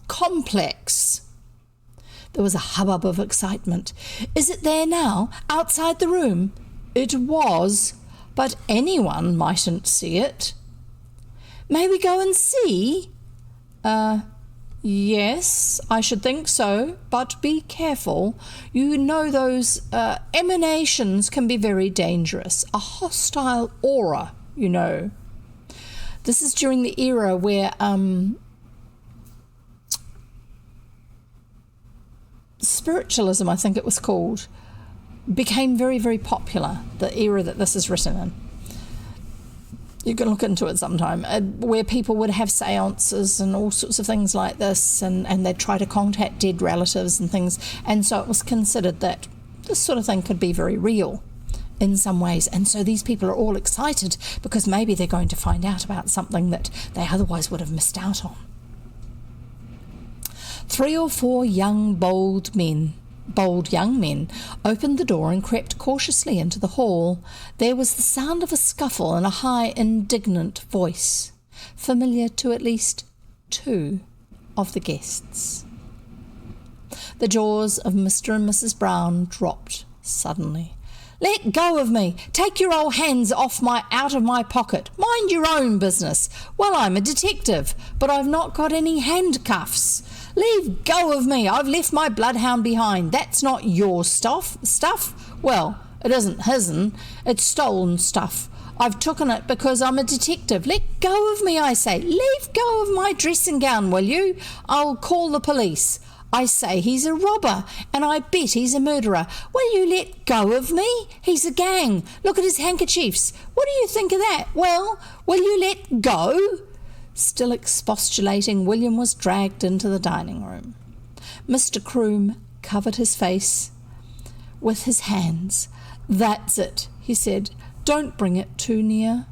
complex." There was a hubbub of excitement. "Is it there now, outside the room?" "It was, but anyone mightn't see it." "May we go and see?" Yes, I should think so, but be careful. You know those emanations can be very dangerous. A hostile aura, you know." This is during the era where spiritualism, I think it was called, became very, very popular, the era that this is written in. You can look into it sometime, where people would have seances and all sorts of things like this, and they'd try to contact dead relatives and things, and so it was considered that this sort of thing could be very real in some ways, and so these people are all excited because maybe they're going to find out about something that they otherwise would have missed out on. 3 or 4 bold young men opened the door and crept cautiously into the hall. There was the sound of a scuffle and a high, indignant voice, familiar to at least 2 of the guests. The jaws of Mr. and Mrs. Brown dropped suddenly. "Let go of me! Take your old hands out of my pocket! Mind your own business! Well, I'm a detective, but I've not got any handcuffs. Leave go of me! I've left my bloodhound behind. That's not your stuff. Well, it isn't his'n. It's stolen stuff. I've taken it because I'm a detective. Let go of me, I say. Leave go of my dressing gown, will you? I'll call the police. I say he's a robber, and I bet he's a murderer. Will you let go of me? He's a gang. Look at his handkerchiefs. What do you think of that? Well, will you let go?" Still expostulating, William was dragged into the dining room. Mr. Croom covered his face with his hands. "That's it," he said. "Don't bring it too near."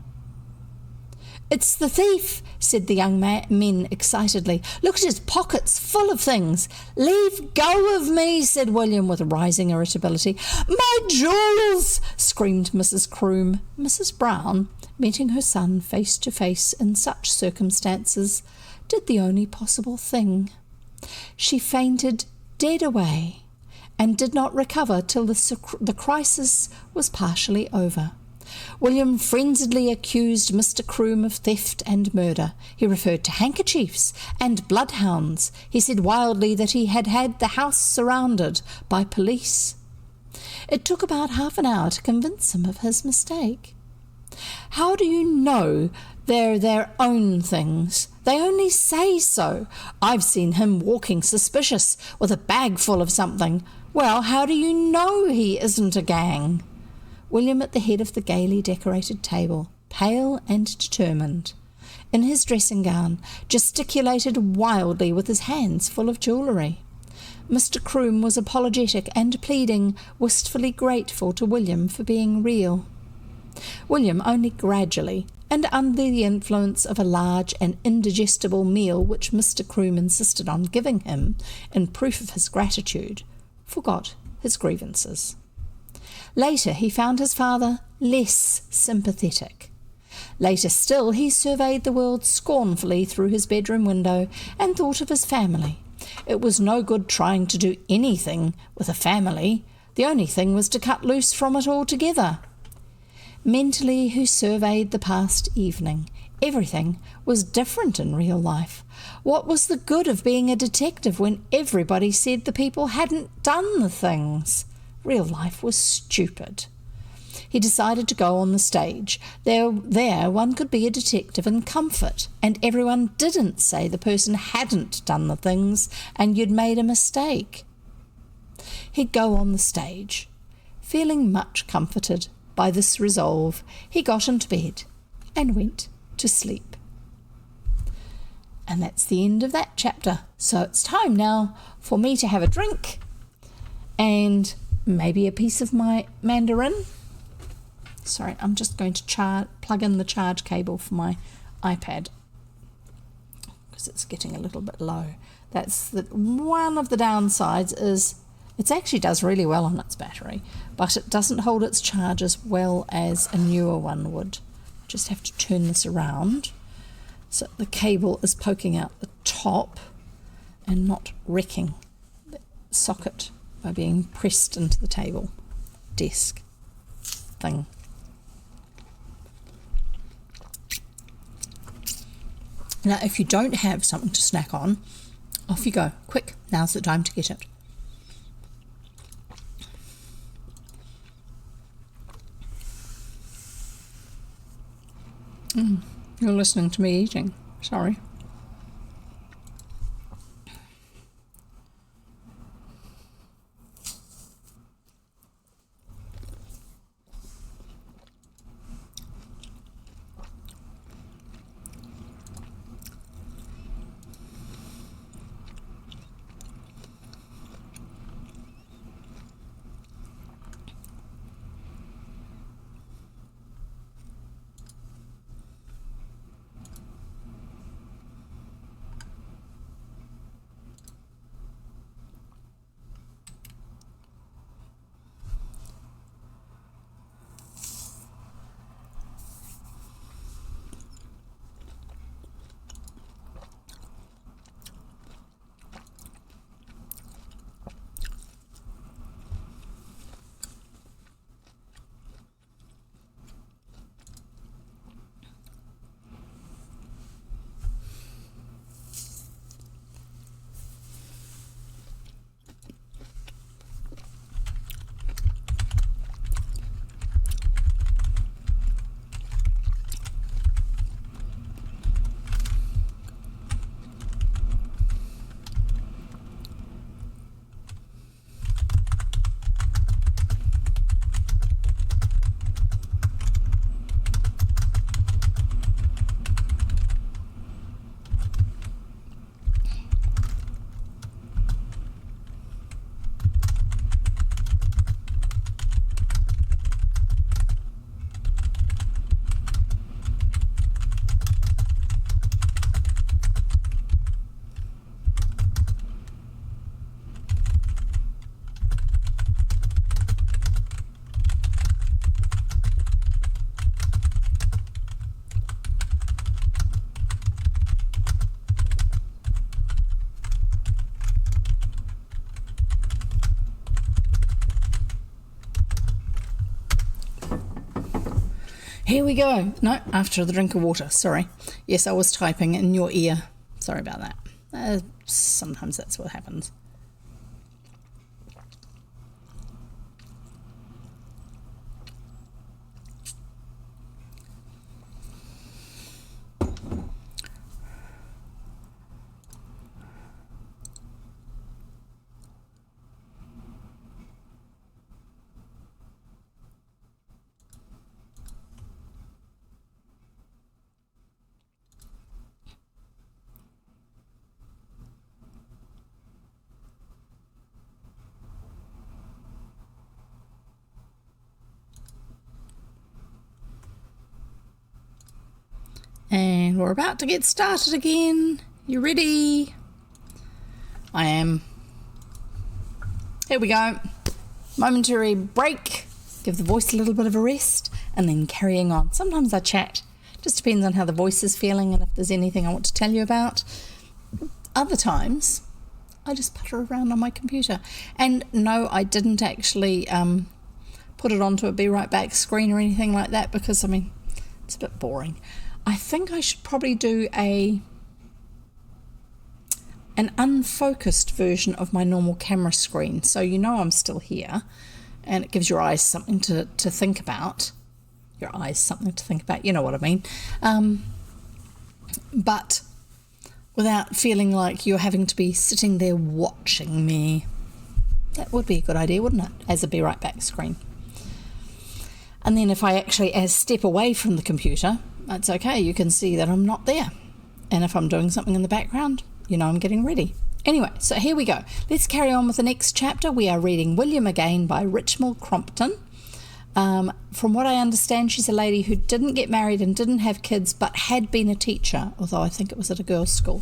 "It's the thief," said the young men excitedly. "Look at his pockets full of things." "Leave go of me," said William with rising irritability. "My jewels!" screamed Mrs. Croom. Mrs. Brown, meeting her son face to face in such circumstances, did the only possible thing. She fainted dead away, and did not recover till the crisis was partially over. William frenziedly accused Mr. Croom of theft and murder. He referred to handkerchiefs and bloodhounds. He said wildly that he had had the house surrounded by police. It took about half an hour to convince him of his mistake. How do you know they're their own things? They only say so. I've seen him walking suspicious with a bag full of something. Well, how do you know he isn't a gang? William at the head of the gaily decorated table, pale and determined, in his dressing gown, gesticulated wildly with his hands full of jewellery. Mr. Croom was apologetic and pleading, wistfully grateful to William for being real. William only gradually, and under the influence of a large and indigestible meal which Mr. Croom insisted on giving him in proof of his gratitude, forgot his grievances. Later he found his father less sympathetic. Later still he surveyed the world scornfully through his bedroom window and thought of his family. It was no good trying to do anything with a family. The only thing was to cut loose from it altogether. Mentally he surveyed the past evening. Everything was different in real life. What was the good of being a detective when everybody said the people hadn't done the things? Real life was stupid. He decided to go on the stage. There one could be a detective in comfort, and everyone didn't say the person hadn't done the things and you'd made a mistake. He'd go on the stage. Feeling much comforted by this resolve, he got into bed and went to sleep. And that's the end of that chapter. So it's time now for me to have a drink and maybe a piece of my mandarin. Sorry, I'm just going to plug in the charge cable for my iPad because it's getting a little bit low. That's one of the downsides is it actually does really well on its battery, but it doesn't hold its charge as well as a newer one would. Just have to turn this around so the cable is poking out the top and not wrecking the socket by being pressed into the table desk thing. Now, if you don't have something to snack on, off you go. Quick, now's the time to get it. You're listening to me eating. Sorry. Here we go. No, after the drink of water, sorry. Yes, I was typing in your ear. Sorry about that. Sometimes that's what happens. And we're about to get started again. You ready? I am. Here we go. Momentary break. Give the voice a little bit of a rest and then carrying on. Sometimes I chat. Just depends on how the voice is feeling and if there's anything I want to tell you about. Other times, I just putter around on my computer. And no, I didn't actually put it onto a Be Right Back screen or anything like that because, I mean, it's a bit boring. I think I should probably do an unfocused version of my normal camera screen, so you know I'm still here, and it gives your eyes something to think about. Your eyes something to think about, you know what I mean. But without feeling like you're having to be sitting there watching me. That would be a good idea, wouldn't it, as a Be Right Back screen. And then if I actually step away from the computer, that's okay, you can see that I'm not there. And if I'm doing something in the background, you know I'm getting ready. Anyway, so here we go. Let's carry on with the next chapter. We are reading William Again by Richmal Crompton. From what I understand, she's a lady who didn't get married and didn't have kids, but had been a teacher, although I think it was at a girls' school.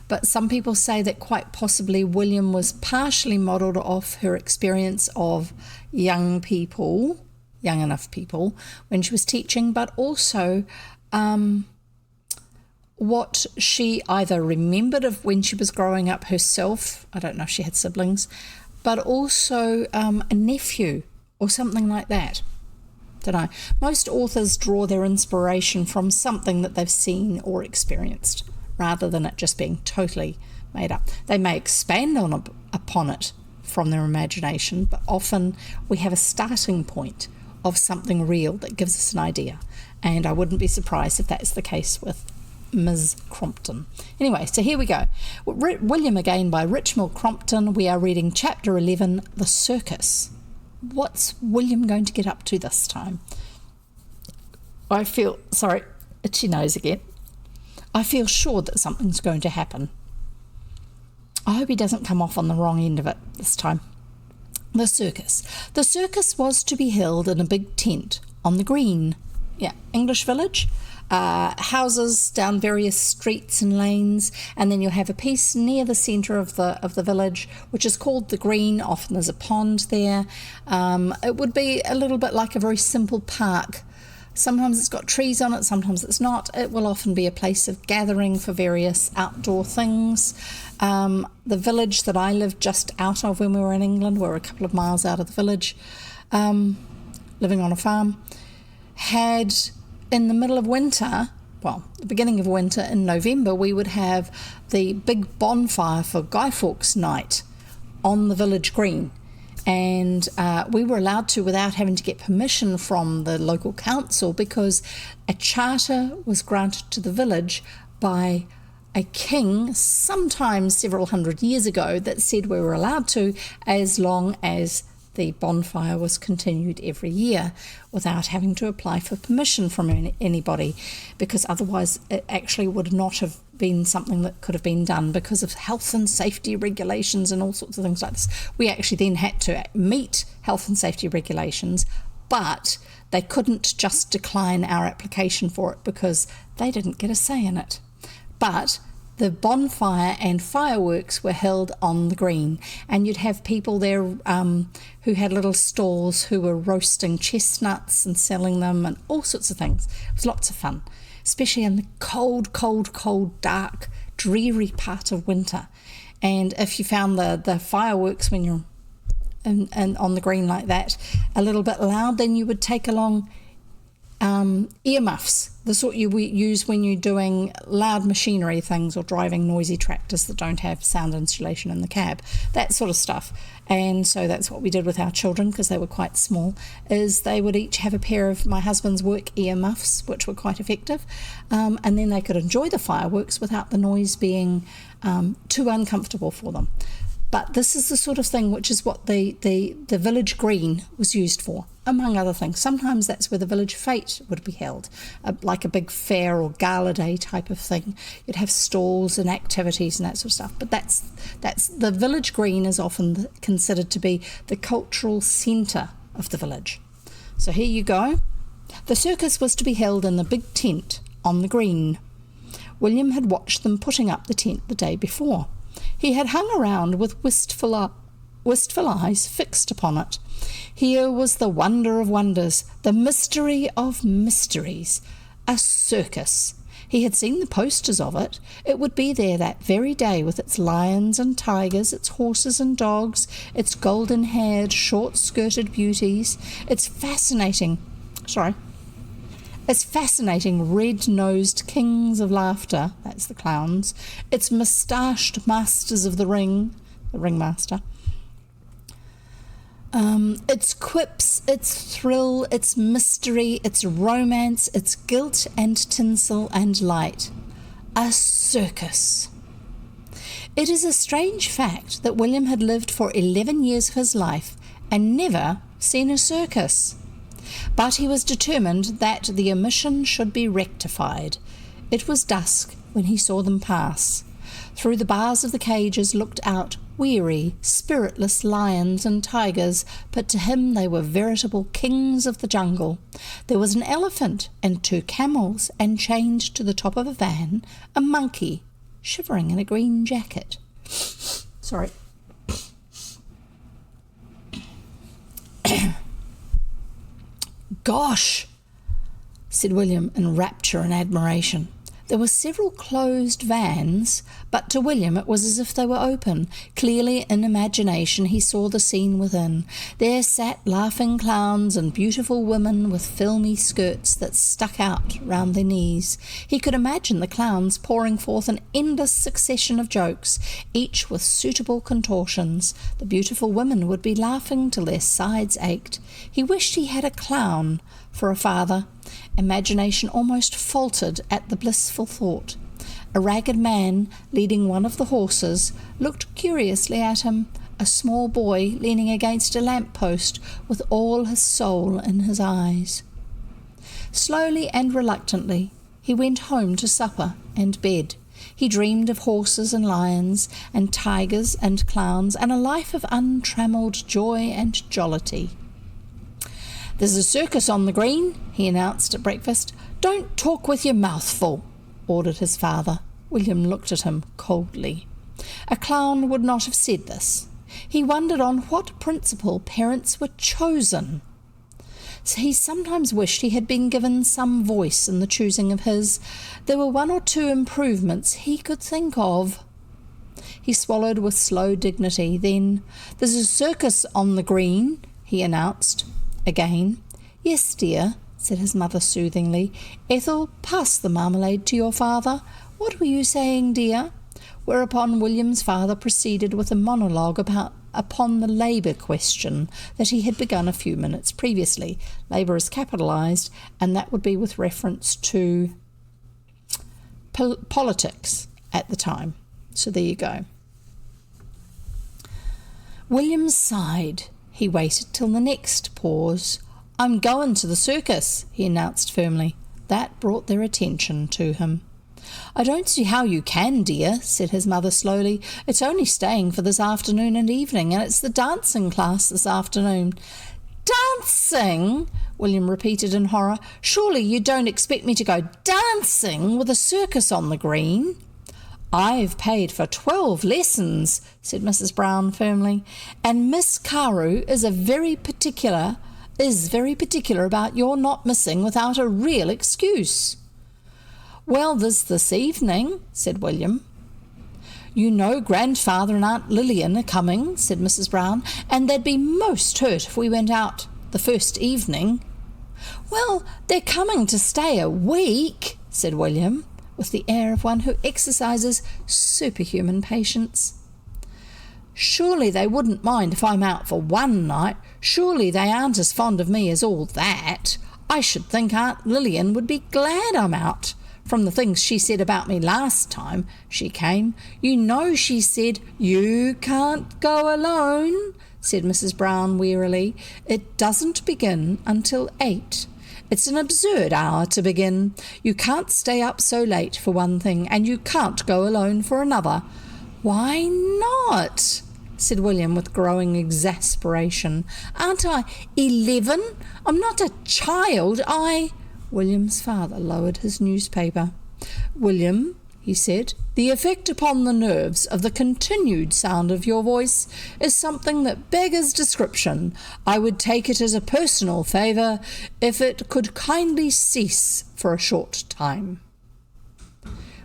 But some people say that quite possibly William was partially modelled off her experience of young enough people, when she was teaching, but also what she either remembered of when she was growing up herself, I don't know if she had siblings, but also a nephew or something like that. Don't know. Most authors draw their inspiration from something that they've seen or experienced, rather than it just being totally made up. They may expand upon it from their imagination, but often we have a starting point of something real that gives us an idea. And I wouldn't be surprised if that's the case with Ms. Crompton. Anyway, so here we go. William Again by Richmal Crompton. We are reading Chapter 11, The Circus. What's William going to get up to this time? Itchy nose again. I feel sure that something's going to happen. I hope he doesn't come off on the wrong end of it this time. The circus. The circus was to be held in a big tent on the green. Yeah, English village. Houses down various streets and lanes, and then you'll have a piece near the centre of the village, which is called the Green. Often there's a pond there. It would be a little bit like a very simple park. Sometimes it's got trees on it, sometimes it's not. It will often be a place of gathering for various outdoor things. The village that I lived just out of when we were in England, we're a couple of miles out of the village, living on a farm, had in the middle of winter, the beginning of winter in November, we would have the big bonfire for Guy Fawkes Night on the village green. And we were allowed to without having to get permission from the local council, because a charter was granted to the village by a king sometime several hundred years ago that said we were allowed to, as long as the bonfire was continued every year without having to apply for permission from anybody, because otherwise it actually would not have been something that could have been done because of health and safety regulations and all sorts of things like this. We actually then had to meet health and safety regulations, but they couldn't just decline our application for it because they didn't get a say in it. But the bonfire and fireworks were held on the green, and you'd have people there who had little stalls who were roasting chestnuts and selling them and all sorts of things. It was lots of fun, especially in the cold, dark, dreary part of winter. And if you found the fireworks when you're on the green like that a little bit loud, then you would take along Earmuffs, the sort you use when you're doing loud machinery things or driving noisy tractors that don't have sound insulation in the cab, that sort of stuff. And so that's what we did with our children, because they were quite small, is they would each have a pair of my husband's work earmuffs, which were quite effective, and then they could enjoy the fireworks without the noise being too uncomfortable for them. But this is the sort of thing which is what the village green was used for, among other things. Sometimes that's where the village fete would be held, like a big fair or gala day type of thing. You'd have stalls and activities and that sort of stuff. But that's the village green is often considered to be the cultural centre of the village. So here you go. The circus was to be held in the big tent on the green. William had watched them putting up the tent the day before. He had hung around with wistful eyes fixed upon it. Here was the wonder of wonders, the mystery of mysteries, a circus. He had seen the posters of it. It would be there that very day with its lions and tigers, its horses and dogs, its golden-haired, short-skirted beauties, its fascinating red-nosed kings of laughter, that's the clowns, its moustached masters of the ringmaster, its quips, its thrill, its mystery, its romance, its gilt and tinsel and light. A circus. It is a strange fact that William had lived for 11 years of his life and never seen a circus. But he was determined that the omission should be rectified. It was dusk when he saw them pass. Through the bars of the cages looked out weary, spiritless lions and tigers, but to him they were veritable kings of the jungle. There was an elephant and 2 camels, and chained to the top of a van, a monkey, shivering in a green jacket. Sorry. "Gosh," said William in rapture and admiration. There were several closed vans, but to William it was as if they were open. Clearly in imagination he saw the scene within. There sat laughing clowns and beautiful women with filmy skirts that stuck out round their knees. He could imagine the clowns pouring forth an endless succession of jokes, each with suitable contortions. The beautiful women would be laughing till their sides ached. He wished he had a clown for a father. Imagination almost faltered at the blissful thought. A ragged man, leading one of the horses, looked curiously at him, a small boy leaning against a lamp-post with all his soul in his eyes. Slowly and reluctantly he went home to supper and bed. He dreamed of horses and lions and tigers and clowns and a life of untrammelled joy and jollity. "There's a circus on the green," he announced at breakfast. "Don't talk with your mouth full," ordered his father. William looked at him coldly. A clown would not have said this. He wondered on what principle parents were chosen. He sometimes wished he had been given some voice in the choosing of his. There were 1 or 2 improvements he could think of. He swallowed with slow dignity. Then, "There's a circus on the green," he announced. Again. "Yes, dear," said his mother soothingly. "Ethel, pass the marmalade to your father. What were you saying, dear?" Whereupon William's father proceeded with a monologue upon the labour question that he had begun a few minutes previously. Labour is capitalised, and that would be with reference to politics at the time. So there you go. William sighed. He waited till the next pause. "I'm going to the circus," he announced firmly. That brought their attention to him. "I don't see how you can, dear," said his mother slowly. "It's only staying for this afternoon and evening, and it's the dancing class this afternoon." "Dancing?" William repeated in horror. "Surely you don't expect me to go dancing with a circus on the green?" "I've paid for 12 lessons," said Mrs. Brown firmly, "and Miss Carew is very particular about your not missing without a real excuse." "Well, there's this evening," said William. "You know Grandfather and Aunt Lillian are coming," said Mrs. Brown, "and they'd be most hurt if we went out the first evening." "Well, they're coming to stay a week," said William, with the air of one who exercises superhuman patience. "Surely they wouldn't mind if I'm out for one night. Surely they aren't as fond of me as all that. I should think Aunt Lillian would be glad I'm out. From the things she said about me last time she came, you know she said, 'You can't go alone,'" said Mrs. Brown wearily. "It doesn't begin until 8. It's an absurd hour to begin. You can't stay up so late for one thing, and you can't go alone for another." "Why not?" said William with growing exasperation. "Aren't I 11? I'm not a child. William's father lowered his newspaper. "William," he said, "the effect upon the nerves of the continued sound of your voice is something that beggars description. I would take it as a personal favour if it could kindly cease for a short time."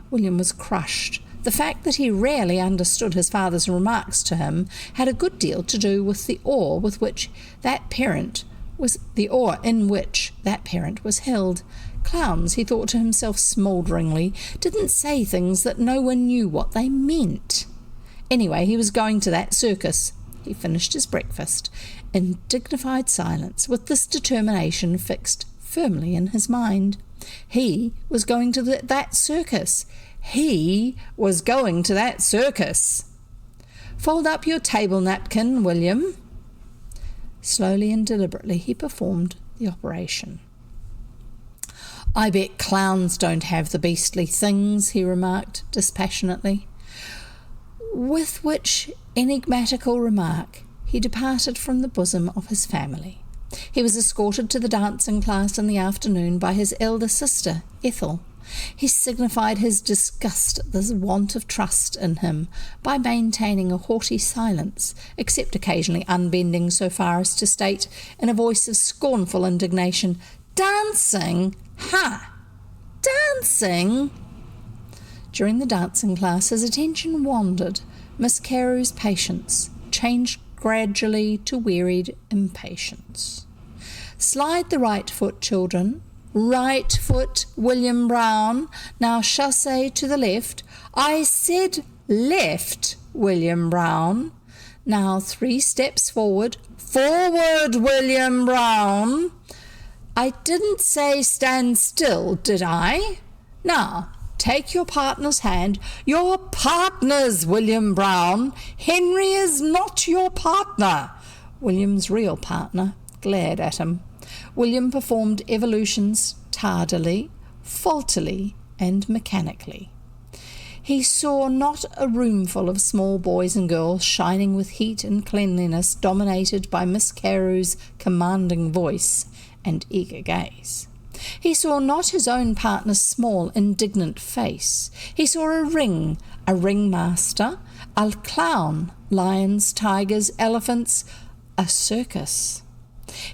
William was crushed. The fact that he rarely understood his father's remarks to him had a good deal to do with the awe in which that parent was held. Clowns, he thought to himself smoulderingly, didn't say things that no one knew what they meant. Anyway, he was going to that circus. He finished his breakfast in dignified silence, with this determination fixed firmly in his mind. He was going to that circus. He was going to that circus. "Fold up your table napkin, William." Slowly and deliberately he performed the operation. "I bet clowns don't have the beastly things," he remarked dispassionately. With which enigmatical remark he departed from the bosom of his family. He was escorted to the dancing class in the afternoon by his elder sister, Ethel. He signified his disgust at this want of trust in him by maintaining a haughty silence, except occasionally unbending so far as to state, in a voice of scornful indignation, "Dancing? Ha! Dancing?" During the dancing class his attention wandered. Miss Carew's patience changed gradually to wearied impatience. "Slide the right foot, children. Right foot, William Brown. Now chassez to the left. I said left, William Brown. Now 3 steps forward. Forward, William Brown. I didn't say stand still, did I? Now, take your partner's hand. Your partner's, William Brown. Henry is not your partner." William's real partner glared at him. William performed evolutions tardily, faultily, and mechanically. He saw not a roomful of small boys and girls shining with heat and cleanliness, dominated by Miss Carew's commanding voice and eager gaze. He saw not his own partner's small, indignant face. He saw a ringmaster, a clown, lions, tigers, elephants, a circus.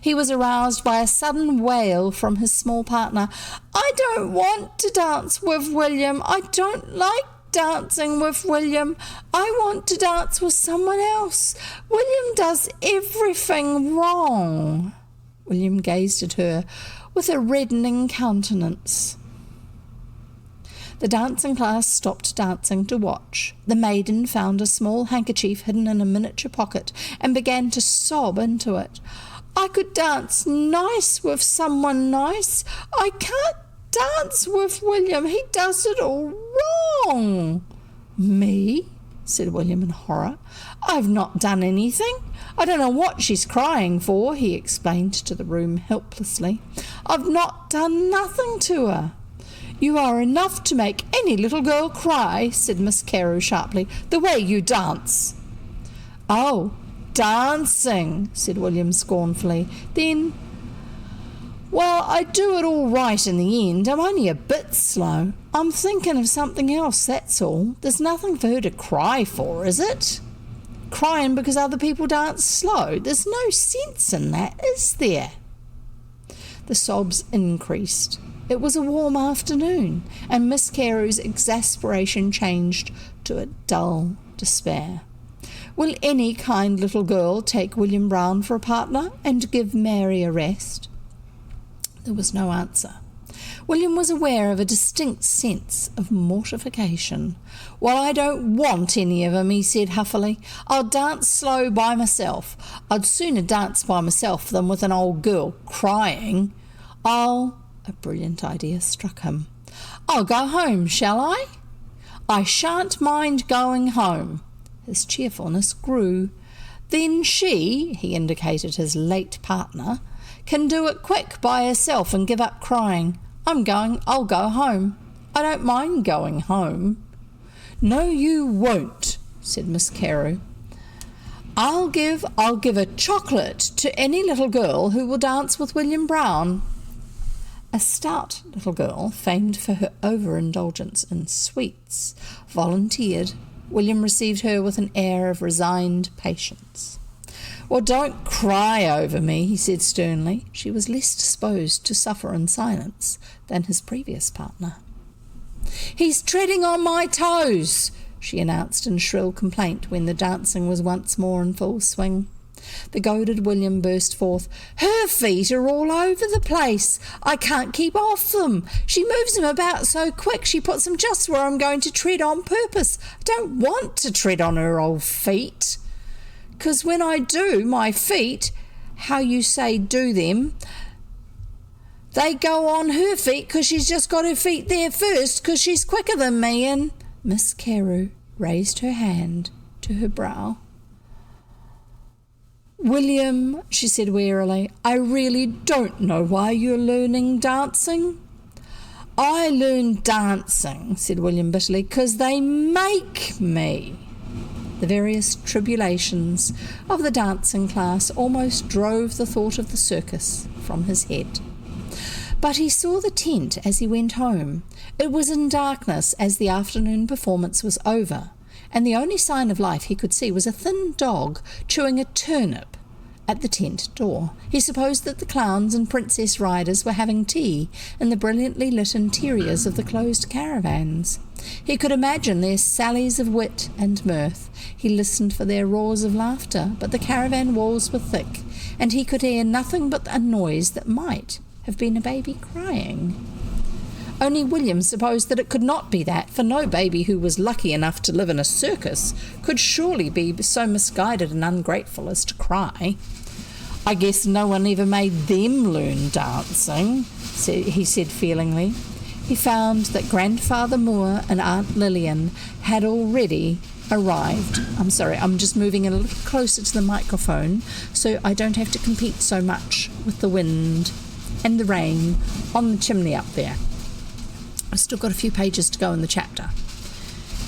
He was aroused by a sudden wail from his small partner. "I don't want to dance with William. I don't like dancing with William. I want to dance with someone else. William does everything wrong." William gazed at her with a reddening countenance. The dancing class stopped dancing to watch. The maiden found a small handkerchief hidden in a miniature pocket and began to sob into it. "I could dance nice with someone nice. I can't dance with William. He does it all wrong." "Me?" said William in horror. "I've not done anything. I don't know what she's crying for," he explained to the room helplessly. "I've not done nothing to her." "You are enough to make any little girl cry," said Miss Carew sharply, "the way you dance." "Oh, dancing," said William scornfully. "Then, well, I do it all right in the end. I'm only a bit slow. I'm thinking of something else, that's all. There's nothing for her to cry for, is it? Crying because other people dance slow. There's no sense in that, is there?" The sobs increased. It was a warm afternoon, and Miss Carew's exasperation changed to a dull despair. "Will any kind little girl take William Brown for a partner and give Mary a rest?" There was no answer. William was aware of a distinct sense of mortification. "Well, I don't want any of 'em," he said huffily. "I'll dance slow by myself. I'd sooner dance by myself than with an old girl crying. A brilliant idea struck him. "I'll go home, shall I?" "I shan't mind going home." His cheerfulness grew. "Then she," he indicated his late partner, "can do it quick by herself and give up crying. I'll go home. I don't mind going home." "No, you won't," said Miss Carew. I'll give a chocolate to any little girl who will dance with William Brown." A stout little girl, famed for her overindulgence in sweets, volunteered. William received her with an air of resigned patience. "Well, don't cry over me," he said sternly. She was less disposed to suffer in silence than his previous partner. "He's treading on my toes," she announced in shrill complaint when the dancing was once more in full swing. The goaded William burst forth. "Her feet are all over the place. I can't keep off them. She moves them about so quick she puts them just where I'm going to tread on purpose. I don't want to tread on her old feet. 'Cause when I do, my feet, how you say do them, they go on her feet 'cause she's just got her feet there first 'cause she's quicker than me." And Miss Carew raised her hand to her brow. "William," she said wearily, "I really don't know why you're learning dancing." "I learn dancing," said William bitterly, "'cause they make me." The various tribulations of the dancing class almost drove the thought of the circus from his head. But he saw the tent as he went home. It was in darkness as the afternoon performance was over, and the only sign of life he could see was a thin dog chewing a turnip at the tent door. He supposed that the clowns and princess riders were having tea in the brilliantly lit interiors of the closed caravans. He could imagine their sallies of wit and mirth. He listened for their roars of laughter, but the caravan walls were thick, and he could hear nothing but a noise that might have been a baby crying. Only William supposed that it could not be that, for no baby who was lucky enough to live in a circus could surely be so misguided and ungrateful as to cry. "I guess no one ever made them learn dancing," he said feelingly. He found that Grandfather Moore and Aunt Lillian had already arrived. I'm sorry, I'm just moving a little closer to the microphone so I don't have to compete so much with the wind and the rain on the chimney up there. I've still got a few pages to go in the chapter.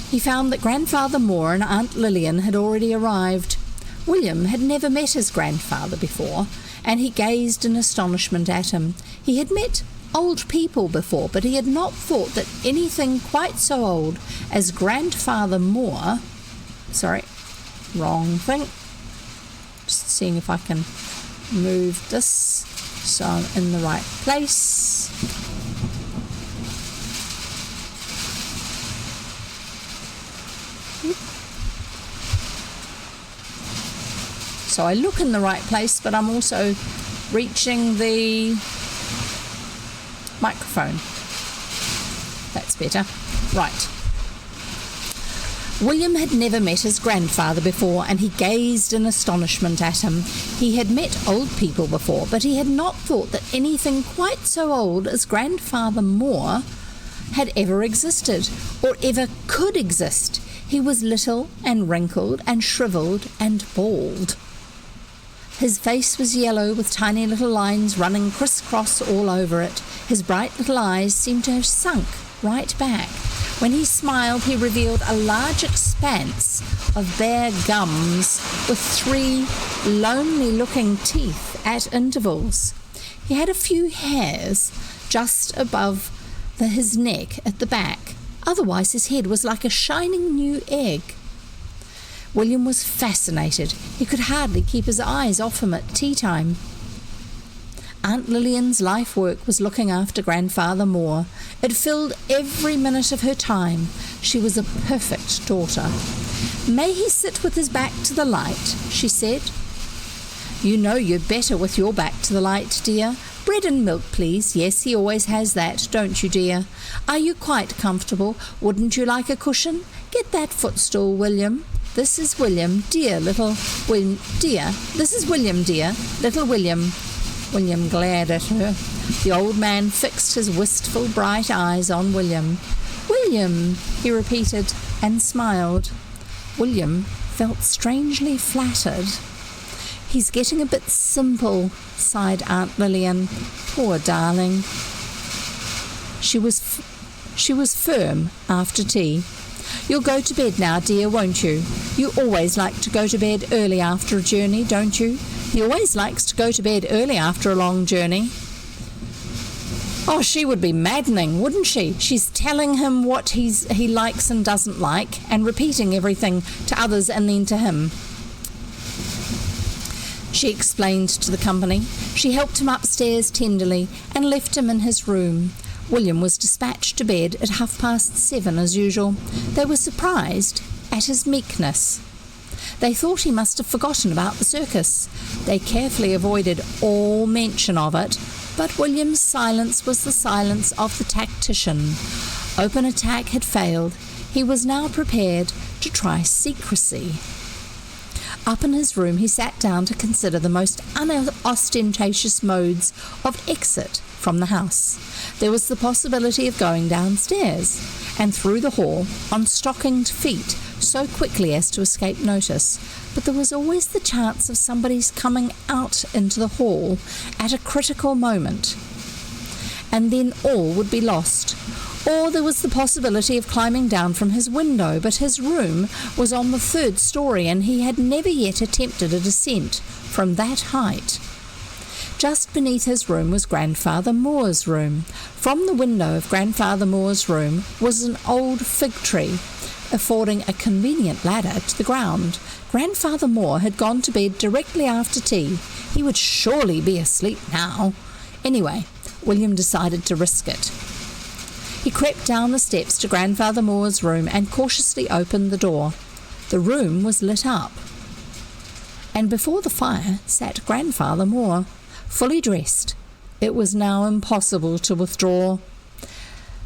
He found that Grandfather Moore and Aunt Lillian had already arrived. William had never met his grandfather before, and he gazed in astonishment at him. He had met old people before, but he had not thought that anything quite so old as Grandfather Moore... Sorry, wrong thing. Just seeing if I can move this so I'm in the right place. So I look in the right place, but I'm also reaching the microphone. That's better. Right. William had never met his grandfather before, and he gazed in astonishment at him. He had met old people before, but he had not thought that anything quite so old as Grandfather Moore had ever existed, or ever could exist. He was little and wrinkled and shriveled and bald. His face was yellow with tiny little lines running crisscross all over it. His bright little eyes seemed to have sunk right back. When he smiled, he revealed a large expanse of bare gums with 3 lonely-looking teeth at intervals. He had a few hairs just above his neck at the back. Otherwise, his head was like a shining new egg. William was fascinated. He could hardly keep his eyes off him at tea time. Aunt Lillian's life work was looking after Grandfather Moore. It filled every minute of her time. She was a perfect daughter. "May he sit with his back to the light?" she said. "You know you're better with your back to the light, dear. Bread and milk, please. Yes, he always has that, don't you, dear? Are you quite comfortable? Wouldn't you like a cushion? Get that footstool, William. This is William, dear, little William, dear. This is William, dear, little William. William glared at her. The old man fixed his wistful, bright eyes on William. William, he repeated, and smiled. William felt strangely flattered. He's getting a bit simple, sighed Aunt Lillian. Poor darling. She was firm after tea. You'll go to bed now, dear, won't you? You always like to go to bed early after a journey, don't you? He always likes to go to bed early after a long journey. Oh, she would be maddening, wouldn't she? She's telling him what he likes and doesn't like, and repeating everything to others and then to him. She explained to the company. She helped him upstairs tenderly and left him in his room. William was dispatched to bed at 7:30 as usual. They were surprised at his meekness. They thought he must have forgotten about the circus. They carefully avoided all mention of it, but William's silence was the silence of the tactician. Open attack had failed. He was now prepared to try secrecy. Up in his room, he sat down to consider the most unostentatious modes of exit from the house. There was the possibility of going downstairs and through the hall on stockinged feet so quickly as to escape notice, but there was always the chance of somebody's coming out into the hall at a critical moment, and then all would be lost. Or there was the possibility of climbing down from his window, but his room was on the 3rd story and he had never yet attempted a descent from that height. Just beneath his room was Grandfather Moore's room. From the window of Grandfather Moore's room was an old fig tree, affording a convenient ladder to the ground. Grandfather Moore had gone to bed directly after tea. He would surely be asleep now. Anyway, William decided to risk it. He crept down the steps to Grandfather Moore's room and cautiously opened the door. The room was lit up, and before the fire sat Grandfather Moore, fully dressed. It was now impossible to withdraw.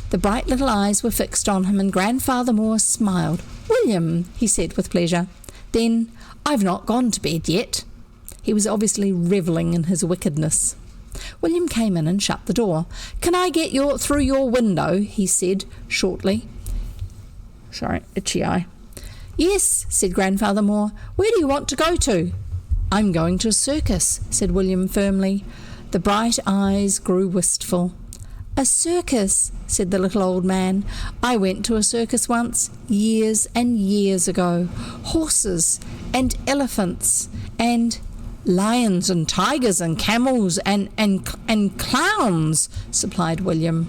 The bright little eyes were fixed on him, and Grandfather Moore smiled. "William," he said with pleasure. Then, "I've not gone to bed yet." He was obviously revelling in his wickedness. William came in and shut the door. "Can I get through your window?" he said shortly. Sorry, itchy eye. "Yes," said Grandfather Moore. "Where do you want to go to?" "I'm going to a circus," said William firmly. The bright eyes grew wistful. "A circus," said the little old man. "I went to a circus once, years and years ago. Horses and elephants and lions and tigers and camels and clowns," supplied William.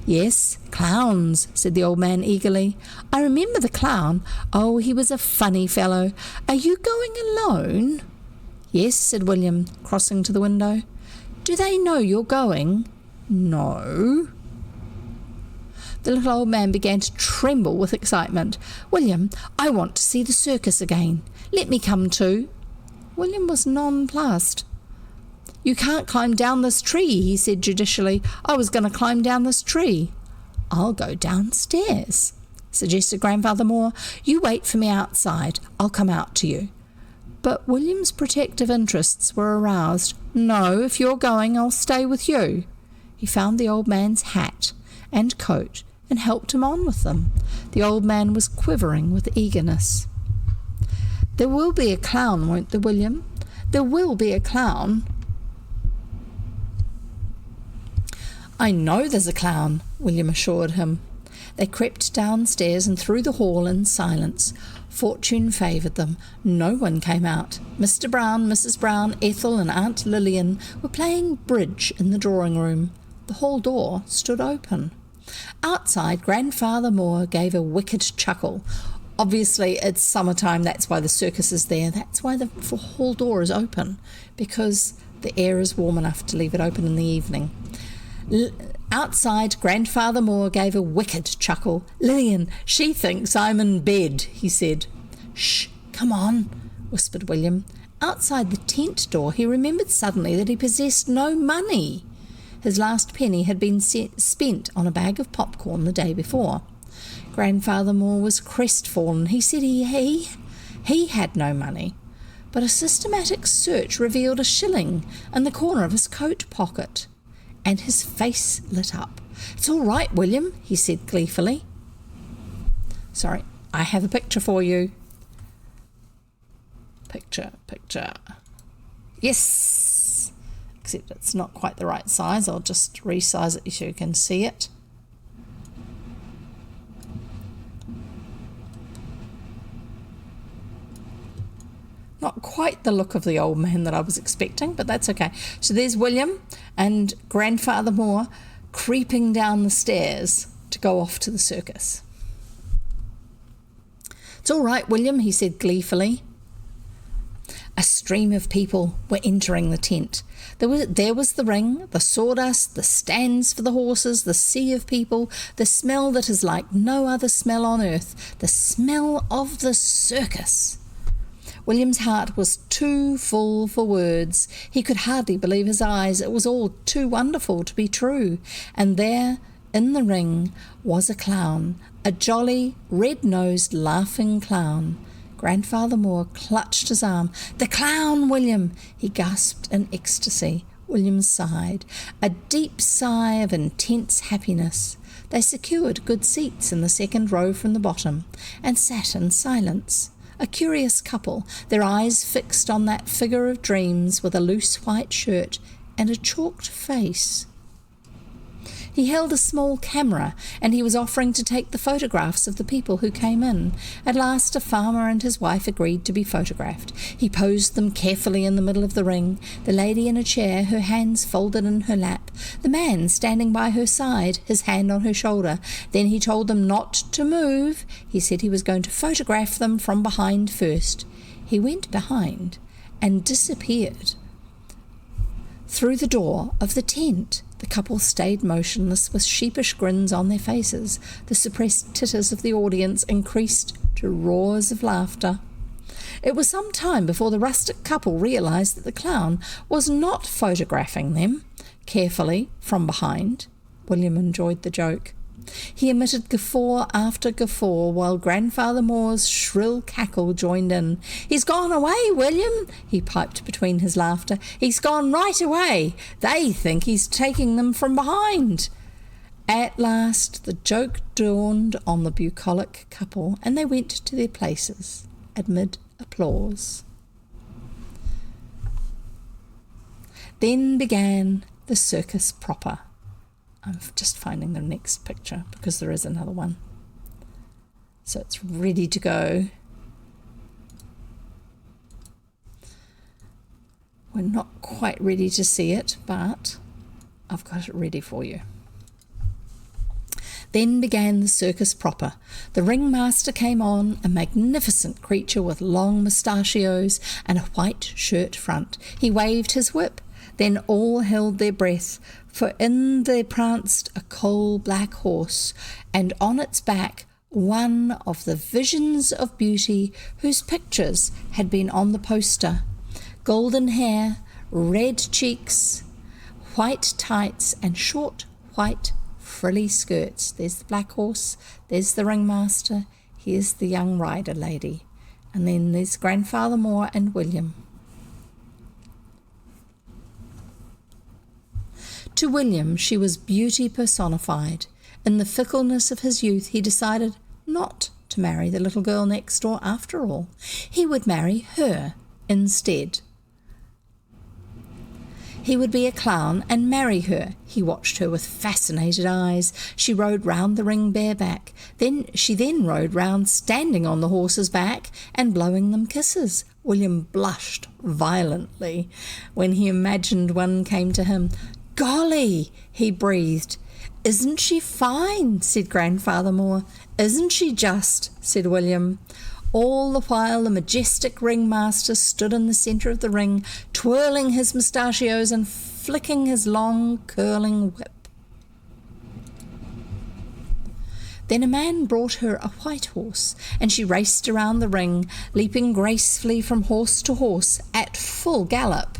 "Yes, clowns," said the old man eagerly. "I remember the clown. Oh, he was a funny fellow. Are you going alone?" "Yes," said William, crossing to the window. "Do they know you're going?" "No." The little old man began to tremble with excitement. "William, I want to see the circus again. Let me come too." William was nonplussed. "You can't climb down this tree," he said judicially. "I was going to climb down this tree." "I'll go downstairs," suggested Grandfather Moore. "You wait for me outside. I'll come out to you." But William's protective interests were aroused. "No, if you're going, I'll stay with you." He found the old man's hat and coat and helped him on with them. The old man was quivering with eagerness. "There will be a clown, won't there, William? There will be a clown." "I know there's a clown," William assured him. They crept downstairs and through the hall in silence. Fortune favoured them. No one came out. Mr. Brown, Mrs. Brown, Ethel and Aunt Lillian were playing bridge in the drawing room. The hall door stood open. Outside, Grandfather Moore gave a wicked chuckle. Obviously, it's summertime, that's why the circus is there. That's why the hall door is open, because the air is warm enough to leave it open in the evening. Outside, Grandfather Moore gave a wicked chuckle. "Lillian, she thinks I'm in bed," he said. "Shh, come on," whispered William. Outside the tent door, he remembered suddenly that he possessed no money. His last penny had been spent on a bag of popcorn the day before. Grandfather Moore was crestfallen. He said he had no money, but a systematic search revealed a shilling in the corner of his coat pocket, and his face lit up. "It's all right, William," he said gleefully. "Sorry, I have a picture for you." Picture. Yes! Except it's not quite the right size. I'll just resize it so you can see it. Not quite the look of the old man that I was expecting, but that's okay. So there's William and Grandfather Moore creeping down the stairs to go off to the circus. "It's all right, William," he said gleefully. A stream of people were entering the tent. There was the ring, the sawdust, the stands for the horses, the sea of people, the smell that is like no other smell on earth, the smell of the circus. William's heart was too full for words. He could hardly believe his eyes. It was all too wonderful to be true. And there, in the ring, was a clown, a jolly, red-nosed, laughing clown. Grandfather Moore clutched his arm. "The clown, William!" he gasped in ecstasy. William sighed, a deep sigh of intense happiness. They secured good seats in the second row from the bottom and sat in silence. A curious couple, their eyes fixed on that figure of dreams with a loose white shirt and a chalked face. He held a small camera, and he was offering to take the photographs of the people who came in. At last a farmer and his wife agreed to be photographed. He posed them carefully in the middle of the ring, the lady in a chair, her hands folded in her lap, the man standing by her side, his hand on her shoulder. Then he told them not to move. He said he was going to photograph them from behind first. He went behind and disappeared through the door of the tent. The couple stayed motionless with sheepish grins on their faces. The suppressed titters of the audience increased to roars of laughter. It was some time before the rustic couple realized that the clown was not photographing them carefully from behind. William enjoyed the joke. He emitted guffaw after guffaw while Grandfather Moore's shrill cackle joined in. "He's gone away, William," he piped between his laughter. "He's gone right away. They think he's taking them from behind." At last the joke dawned on the bucolic couple, and they went to their places amid applause. Then began the circus proper. I'm just finding the next picture because there is another one. So it's ready to go. We're not quite ready to see it, but I've got it ready for you. Then began the circus proper. The ringmaster came on, a magnificent creature with long mustachios and a white shirt front. He waved his whip. Then all held their breath, for in there pranced a coal-black horse, and on its back one of the visions of beauty whose pictures had been on the poster. Golden hair, red cheeks, white tights, and short white frilly skirts. There's the black horse, there's the ringmaster, here's the young rider lady, and then there's Grandfather Moore and William. To William she was beauty personified. In the fickleness of his youth he decided not to marry the little girl next door after all. He would marry her instead. He would be a clown and marry her. He watched her with fascinated eyes. She rode round the ring bareback. She rode round standing on the horse's back and blowing them kisses. William blushed violently when he imagined one came to him. "Golly," he breathed. "Isn't she fine?" said Grandfather Moore. "Isn't she just?" said William. All the while the majestic ringmaster stood in the centre of the ring, twirling his mustachios and flicking his long curling whip. Then a man brought her a white horse, and she raced around the ring, leaping gracefully from horse to horse at full gallop.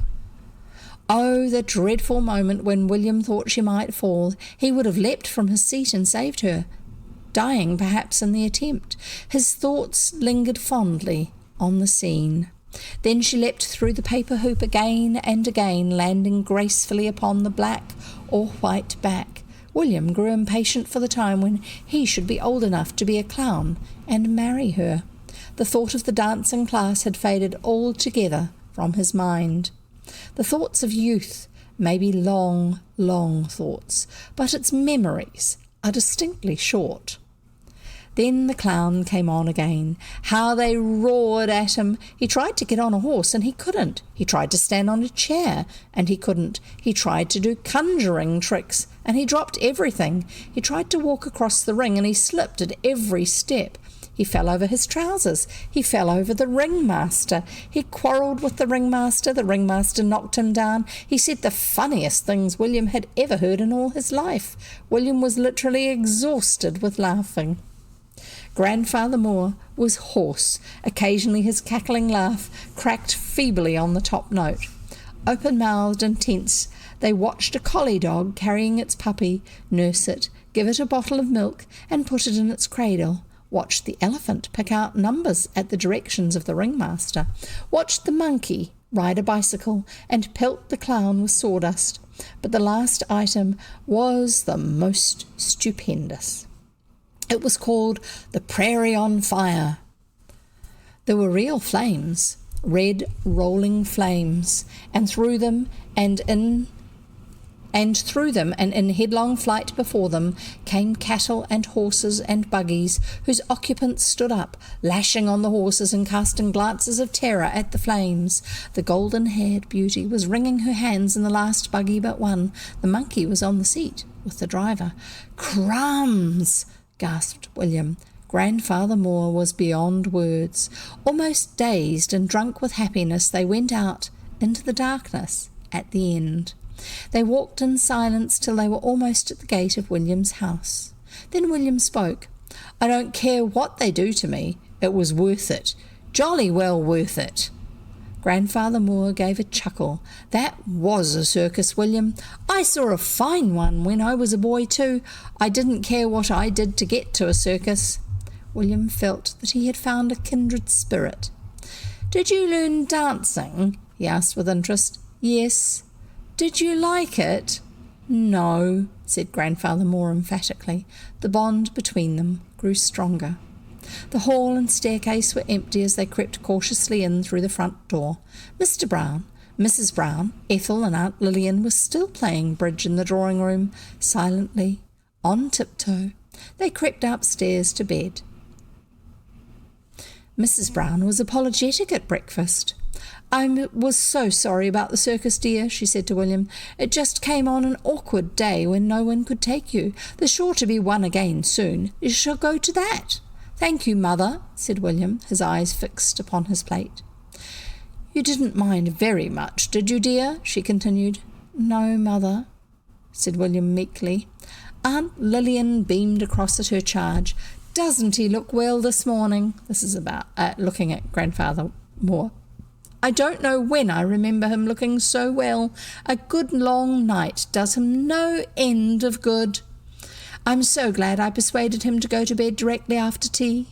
Oh, the dreadful moment when William thought she might fall. He would have leapt from his seat and saved her, dying perhaps in the attempt. His thoughts lingered fondly on the scene. Then she leapt through the paper hoop again and again, landing gracefully upon the black or white back. William grew impatient for the time when he should be old enough to be a clown and marry her. The thought of the dancing class had faded altogether from his mind. The thoughts of youth may be long, long thoughts, but its memories are distinctly short. Then the clown came on again. How they roared at him! He tried to get on a horse, and he couldn't. He tried to stand on a chair, and he couldn't. He tried to do conjuring tricks, and he dropped everything. He tried to walk across the ring, and he slipped at every step. He fell over his trousers. He fell over the ringmaster. He quarrelled with the ringmaster. The ringmaster knocked him down. He said the funniest things William had ever heard in all his life. William was literally exhausted with laughing. Grandfather Moore was hoarse. Occasionally his cackling laugh cracked feebly on the top note. Open-mouthed and tense, they watched a collie dog carrying its puppy, nurse it, give it a bottle of milk, and put it in its cradle. Watched the elephant pick out numbers at the directions of the ringmaster. Watched the monkey ride a bicycle and pelt the clown with sawdust. But the last item was the most stupendous. It was called the Prairie on Fire. There were real flames, red rolling flames, and through them and in headlong flight before them came cattle and horses and buggies, whose occupants stood up, lashing on the horses and casting glances of terror at the flames. The golden-haired beauty was wringing her hands in the last buggy but one. The monkey was on the seat with the driver. "Crumbs!" gasped William. Grandfather Moore was beyond words. Almost dazed and drunk with happiness, they went out into the darkness at the end. They walked in silence till they were almost at the gate of William's house. Then William spoke. "I don't care what they do to me. It was worth it. Jolly well worth it." Grandfather Moore gave a chuckle. "That was a circus, William. I saw a fine one when I was a boy too. I didn't care what I did to get to a circus." William felt that he had found a kindred spirit. "Did you learn dancing?" he asked with interest. "Yes." "Did you like it?" "No," said Grandfather Moore emphatically. The bond between them grew stronger. The hall and staircase were empty as they crept cautiously in through the front door. Mr. Brown, Mrs. Brown, Ethel and Aunt Lillian were still playing bridge in the drawing-room. Silently, on tiptoe, they crept upstairs to bed. Mrs. Brown was apologetic at breakfast. "I was so sorry about the circus, dear," she said to William. "It just came on an awkward day when no one could take you. There's sure to be one again soon. You shall go to that." "Thank you, Mother," said William, his eyes fixed upon his plate. "You didn't mind very much, did you, dear?" she continued. "No, Mother," said William meekly. Aunt Lillian beamed across at her charge. "Doesn't he look well this morning?" This is about looking at Grandfather Moore. "I don't know when I remember him looking so well. A good long night does him no end of good. I'm so glad I persuaded him to go to bed directly after tea."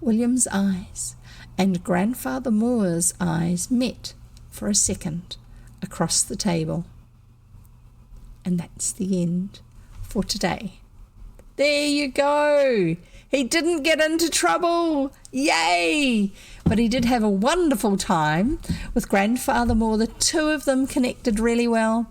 William's eyes and Grandfather Moore's eyes met for a second across the table. And that's the end for today. There you go. He didn't get into trouble. Yay! But he did have a wonderful time with Grandfather Moore. The two of them connected really well.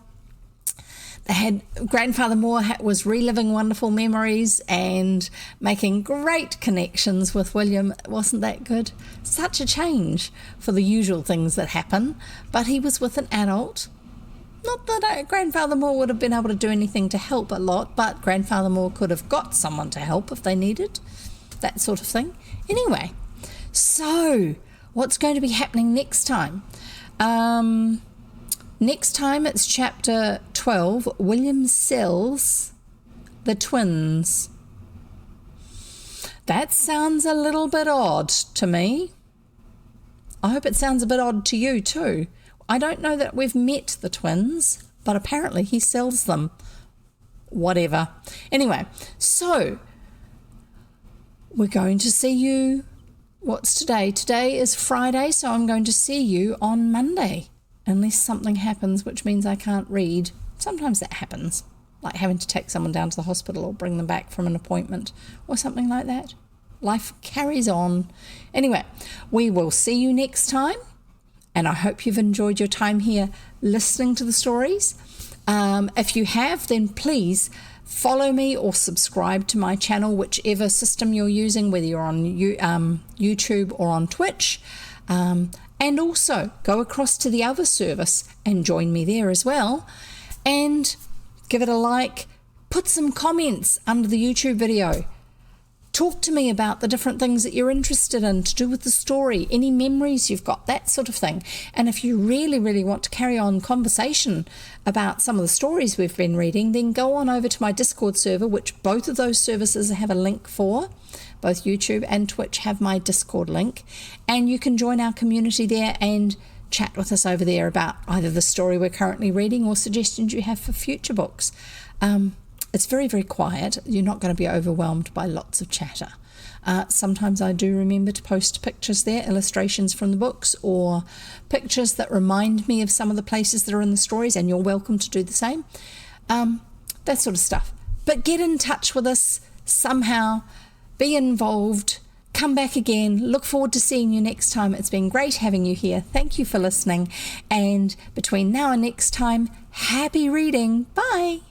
Grandfather Moore was reliving wonderful memories and making great connections with William. Wasn't that good? Such a change for the usual things that happen. But he was with an adult. Not that Grandfather Moore would have been able to do anything to help a lot, but Grandfather Moore could have got someone to help if they needed. That sort of thing. Anyway, so what's going to be happening next time? Next time it's chapter 12, William sells the twins. That sounds a little bit odd to me. I hope it sounds a bit odd to you too. I don't know that we've met the twins, but apparently he sells them. Whatever. Anyway, so we're going to see you. What's today? Today is Friday, so I'm going to see you on Monday, unless something happens, which means I can't read. Sometimes that happens, like having to take someone down to the hospital or bring them back from an appointment or something like that. Life carries on. Anyway, we will see you next time, and I hope you've enjoyed your time here listening to the stories. If you have, then please follow me or subscribe to my channel, whichever system you're using, whether you're on YouTube or on Twitch. And also go across to the other service and join me there as well. And give it a like. Put some comments under the YouTube video. Talk to me about the different things that you're interested in to do with the story, any memories you've got, that sort of thing. And if you really, really want to carry on conversation about some of the stories we've been reading, then go on over to my Discord server, which both of those services have a link for. Both YouTube and Twitch have my Discord link. And you can join our community there and chat with us over there about either the story we're currently reading or suggestions you have for future books. It's very, very quiet. You're not going to be overwhelmed by lots of chatter. Sometimes I do remember to post pictures there, illustrations from the books, or pictures that remind me of some of the places that are in the stories, and you're welcome to do the same. That sort of stuff. But get in touch with us somehow. Be involved. Come back again. Look forward to seeing you next time. It's been great having you here. Thank you for listening. And between now and next time, happy reading. Bye.